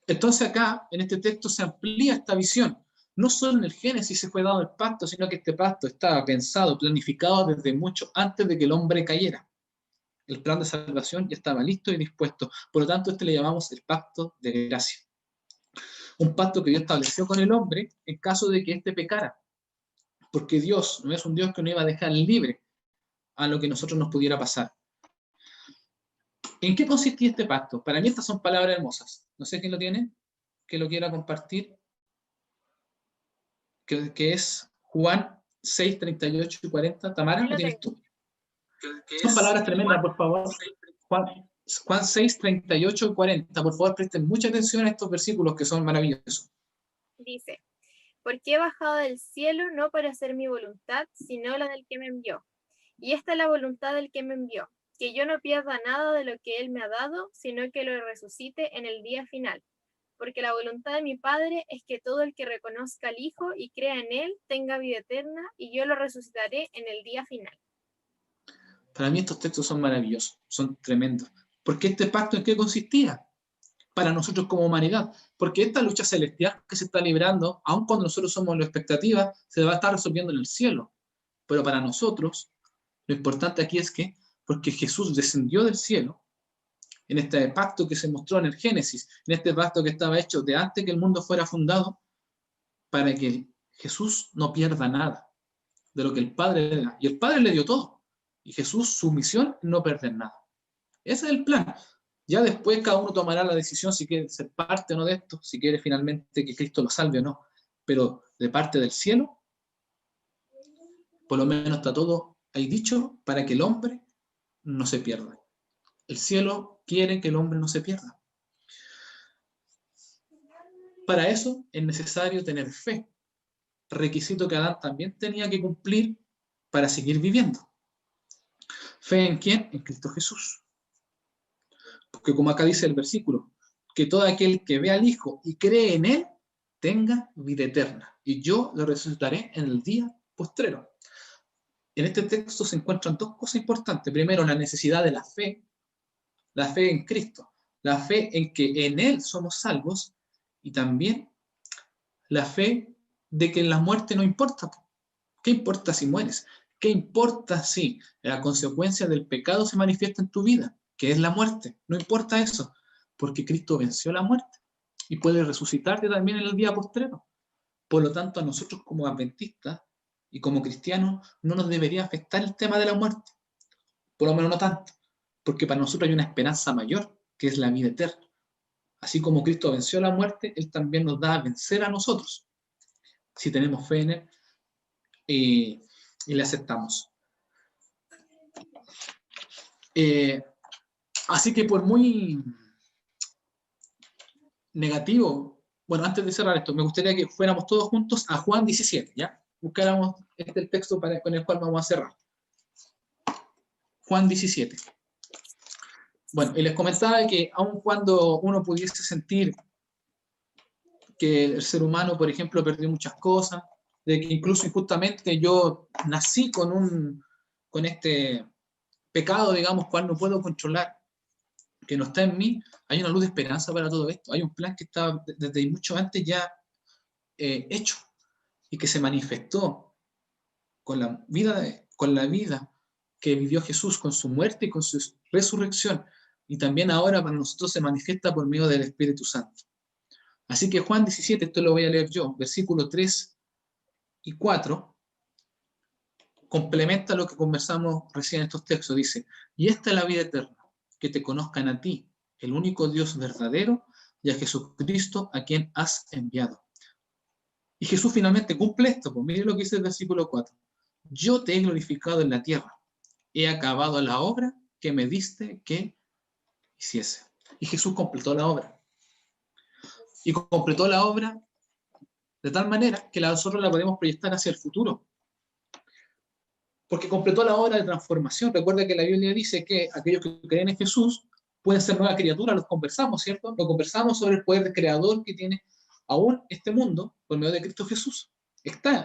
Entonces acá, en este texto, se amplía esta visión. No solo en el Génesis se fue dado el pacto, sino que este pacto estaba pensado, planificado desde mucho antes de que el hombre cayera. El plan de salvación ya estaba listo y dispuesto. Por lo tanto, este le llamamos el pacto de gracia. Un pacto que Dios estableció con el hombre en caso de que éste pecara. Porque Dios no es un Dios que nos iba a dejar libre a lo que nosotros nos pudiera pasar. ¿En qué consistía este pacto? Para mí estas son palabras hermosas. No sé quién lo tiene, que lo quiera compartir. Que es Juan 6, 38 y 40. Tamara, ¿lo tienes tú? Son palabras tremendas, por favor. Juan 6, 38 y 40. Por favor, presten mucha atención a estos versículos que son maravillosos. Dice, porque he bajado del cielo no para hacer mi voluntad, sino la del que me envió. Y esta es la voluntad del que me envió, que yo no pierda nada de lo que él me ha dado, sino que lo resucite en el día final. Porque la voluntad de mi Padre es que todo el que reconozca al Hijo y crea en él tenga vida eterna, y yo lo resucitaré en el día final. Para mí estos textos son maravillosos, son tremendos. Porque este pacto, ¿en qué consistía? Para nosotros como humanidad. Porque esta lucha celestial que se está librando, aun cuando nosotros somos la expectativa, se va a estar resolviendo en el cielo. Pero para nosotros, lo importante aquí es que, porque Jesús descendió del cielo, en este pacto que se mostró en el Génesis, en este pacto que estaba hecho de antes que el mundo fuera fundado, para que Jesús no pierda nada de lo que el Padre le da. Y el Padre le dio todo. Y Jesús, su misión, no perder nada. Ese es el plan. Ya después cada uno tomará la decisión si quiere ser parte o no de esto, si quiere finalmente que Cristo lo salve o no. Pero de parte del cielo, por lo menos está todo ahí dicho para que el hombre no se pierda. El cielo quiere que el hombre no se pierda. Para eso es necesario tener fe, requisito que Adán también tenía que cumplir para seguir viviendo. ¿Fe en quién? En Cristo Jesús. Porque como acá dice el versículo, que todo aquel que ve al Hijo y cree en Él, tenga vida eterna, y yo lo resucitaré en el día postrero. En este texto se encuentran dos cosas importantes. Primero, la necesidad de la fe en Cristo, la fe en que en Él somos salvos, y también la fe de que la muerte no importa. ¿Qué importa si mueres? ¿Qué importa si la consecuencia del pecado se manifiesta en tu vida, que es la muerte? No importa eso, porque Cristo venció la muerte y puede resucitarte también en el día postrero. Por lo tanto, a nosotros como adventistas y como cristianos no nos debería afectar el tema de la muerte, por lo menos no tanto, porque para nosotros hay una esperanza mayor, que es la vida eterna. Así como Cristo venció la muerte, Él también nos da a vencer a nosotros, si tenemos fe en Él y le aceptamos. Así que por muy negativo, bueno, antes de cerrar esto, me gustaría que fuéramos todos juntos a Juan 17, ¿ya? Buscáramos el texto con el cual vamos a cerrar. Juan 17. Bueno, y les comentaba que aun cuando uno pudiese sentir que el ser humano, por ejemplo, perdió muchas cosas, de que incluso injustamente yo nací con este pecado, digamos, cual no puedo controlar, que no está en mí, hay una luz de esperanza para todo esto. Hay un plan que estaba desde mucho antes ya hecho y que se manifestó con la vida que vivió Jesús, con su muerte y con su resurrección. Y también ahora para nosotros se manifiesta por medio del Espíritu Santo. Así que Juan 17, esto lo voy a leer yo, versículos 3 y 4, complementa lo que conversamos recién en estos textos. Dice, y esta es la vida eterna, que te conozcan a ti, el único Dios verdadero, y a Jesucristo a quien has enviado. Y Jesús finalmente cumple esto, pues mire lo que dice el versículo 4. Yo te he glorificado en la tierra, he acabado la obra que me diste que hiciese. Y Jesús completó la obra. Y completó la obra de tal manera que nosotros la podemos proyectar hacia el futuro. Porque completó la obra de transformación. Recuerda que la Biblia dice que aquellos que creen en Jesús pueden ser nuevas criaturas, los conversamos, ¿cierto? Lo conversamos sobre el poder creador que tiene aún este mundo por medio de Cristo Jesús.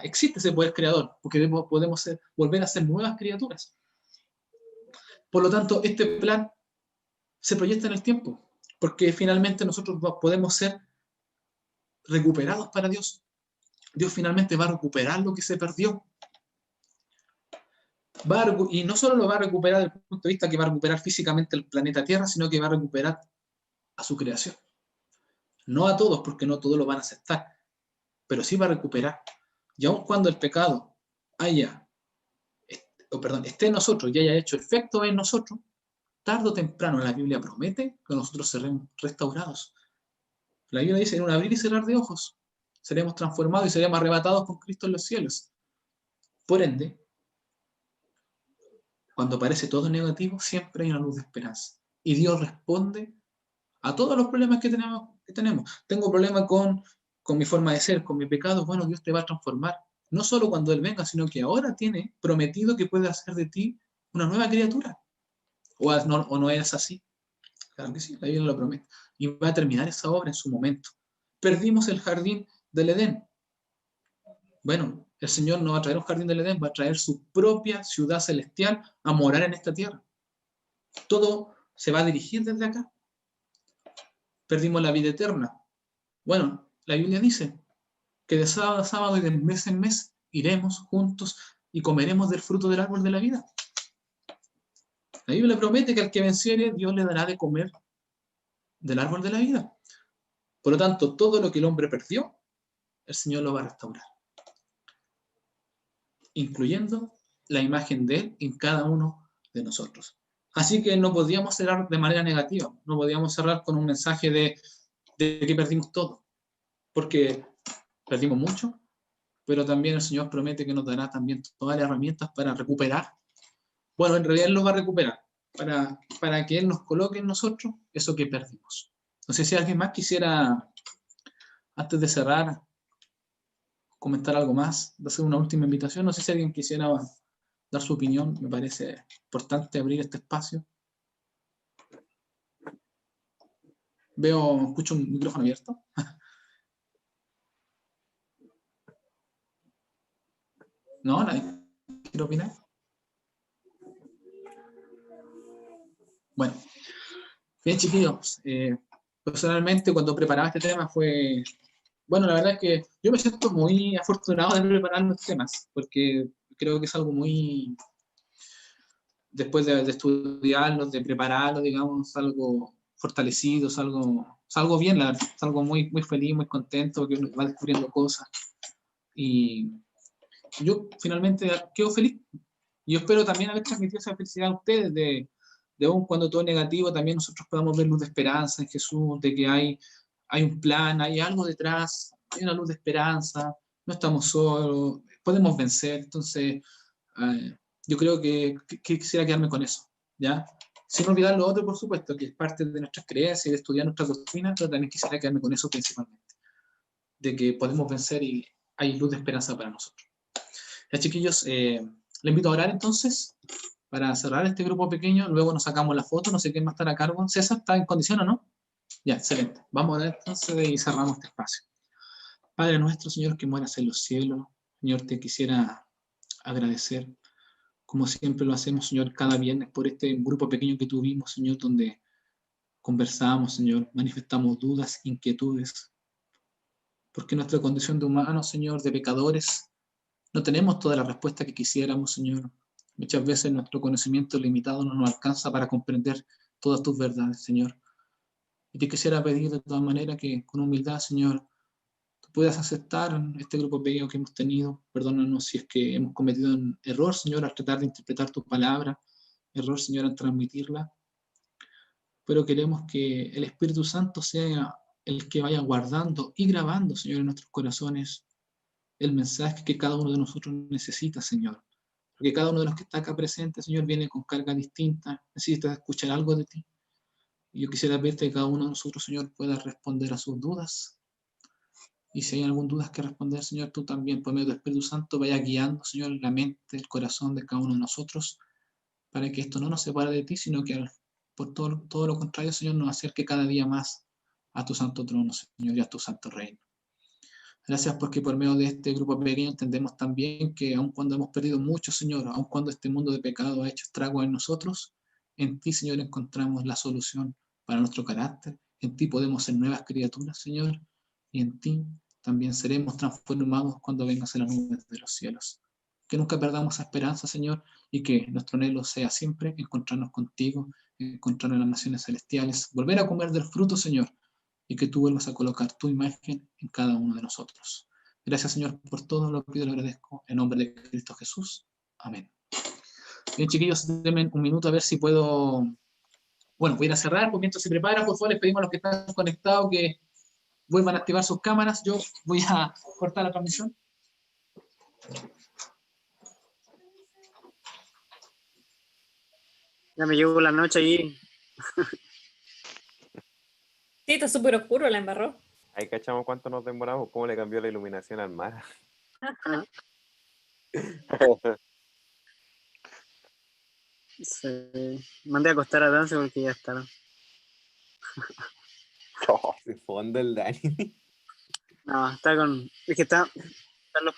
Existe ese poder creador, porque podemos volver a ser nuevas criaturas. Por lo tanto, este plan se proyecta en el tiempo, porque finalmente nosotros podemos ser recuperados para Dios. Dios finalmente va a recuperar lo que se perdió. Y no solo lo va a recuperar desde el punto de vista que va a recuperar físicamente el planeta Tierra, sino que va a recuperar a su creación. No a todos, porque no todos lo van a aceptar, pero sí va a recuperar. Y aun cuando el pecado esté en nosotros y haya hecho efecto en nosotros, tarde o temprano la Biblia promete que nosotros seremos restaurados. La Biblia dice, en un abrir y cerrar de ojos, seremos transformados y seremos arrebatados con Cristo en los cielos. Por ende, cuando parece todo negativo, siempre hay una luz de esperanza. Y Dios responde a todos los problemas que tenemos. Tengo problemas con mi forma de ser, con mi pecado. Bueno, Dios te va a transformar. No solo cuando Él venga, sino que ahora tiene prometido que puede hacer de ti una nueva criatura. ¿O no es así? Claro que sí, la Biblia lo promete. Y va a terminar esa obra en su momento. Perdimos el jardín del Edén. Bueno, el Señor no va a traer un jardín del Edén, va a traer su propia ciudad celestial a morar en esta tierra. Todo se va a dirigir desde acá. Perdimos la vida eterna. Bueno, la Biblia dice que de sábado a sábado y de mes en mes iremos juntos y comeremos del fruto del árbol de la vida. La Biblia promete que al que venciere, Dios le dará de comer del árbol de la vida. Por lo tanto, todo lo que el hombre perdió, el Señor lo va a restaurar, incluyendo la imagen de Él en cada uno de nosotros. Así que no podíamos cerrar de manera negativa, no podíamos cerrar con un mensaje de que perdimos todo, porque perdimos mucho, pero también el Señor promete que nos dará también todas las herramientas para recuperar. Bueno, en realidad Él los va a recuperar, para que Él nos coloque en nosotros eso que perdimos. No sé si alguien más quisiera, antes de cerrar, comentar algo más, de hacer una última invitación. No sé si alguien quisiera dar su opinión. Me parece importante abrir este espacio. Escucho un micrófono abierto. ¿No? ¿Nadie quiere opinar? Bueno, bien, chiquillos. Personalmente, cuando preparaba este tema fue... Bueno, la verdad es que yo me siento muy afortunado de preparar los temas, porque creo que es algo muy... Después de estudiarlos, de prepararlos, digamos, algo fortalecido, algo bien, la verdad, es algo muy, muy feliz, muy contento, que va descubriendo cosas. Y yo finalmente quedo feliz. Y yo espero también haber transmitido esa felicidad a ustedes, de aún cuando todo es negativo, también nosotros podamos ver luz de esperanza en Jesús, de que hay un plan, hay algo detrás, hay una luz de esperanza, no estamos solos, podemos vencer. Entonces, yo creo que quisiera quedarme con eso, ¿ya? Sin olvidar lo otro, por supuesto, que es parte de nuestras creencias y de estudiar nuestra doctrina, pero también quisiera quedarme con eso principalmente, de que podemos vencer y hay luz de esperanza para nosotros. Ya, chiquillos, le invito a orar entonces para cerrar este grupo pequeño. Luego nos sacamos la foto, no sé quién va a estar a cargo. César, ¿está en condición o no? Ya, excelente. Vamos a orar entonces y cerramos este espacio. Padre nuestro, Señor, que moras en los cielos, Señor, te quisiera agradecer, como siempre lo hacemos, Señor, cada viernes por este grupo pequeño que tuvimos, Señor, donde conversamos, Señor, manifestamos dudas, inquietudes, porque nuestra condición de humanos, Señor, de pecadores, no tenemos toda la respuesta que quisiéramos, Señor. Muchas veces nuestro conocimiento limitado no nos alcanza para comprender todas tus verdades, Señor. Y te quisiera pedir de todas maneras que con humildad, Señor, tú puedas aceptar este grupo pequeño que hemos tenido. Perdónanos si es que hemos cometido un error, Señor, al tratar de interpretar tu palabra, error, Señor, al transmitirla. Pero queremos que el Espíritu Santo sea el que vaya guardando y grabando, Señor, en nuestros corazones el mensaje que cada uno de nosotros necesita, Señor. Porque cada uno de los que está acá presente, Señor, viene con carga distinta, necesita escuchar algo de ti. Y yo quisiera verte que cada uno de nosotros, Señor, pueda responder a sus dudas. Y si hay alguna duda que responder, Señor, tú también, por medio del Espíritu Santo, vaya guiando, Señor, la mente, el corazón de cada uno de nosotros, para que esto no nos separe de ti, sino que por todo lo contrario, Señor, nos acerque cada día más a tu santo trono, Señor, y a tu santo reino. Gracias porque por medio de este grupo pequeño entendemos también que aun cuando hemos perdido mucho, Señor, aun cuando este mundo de pecado ha hecho estragos en nosotros, en ti, Señor, encontramos la solución para nuestro carácter. En ti podemos ser nuevas criaturas, Señor, y en ti también seremos transformados cuando vengas en las nubes de los cielos. Que nunca perdamos esa esperanza, Señor, y que nuestro anhelo sea siempre encontrarnos contigo, encontrarnos en las naciones celestiales, volver a comer del fruto, Señor, y que tú vuelvas a colocar tu imagen en cada uno de nosotros. Gracias, Señor, por todo lo pido y lo agradezco en nombre de Cristo Jesús. Amén. Bien, chiquillos, denme un minuto a ver si puedo... Bueno, voy a ir a cerrar, pues mientras se preparan, por favor, les pedimos a los que están conectados que vuelvan a activar sus cámaras. Yo voy a cortar la transmisión. Ya me llegó la noche ahí. Sí, está súper oscuro, la embarró. Ahí cachamos cuánto nos demoramos, cómo le cambió la iluminación al mar. Sí. Mandé a acostar a Dance porque ya está. Se fondo el Dani. No, está con... Es que están los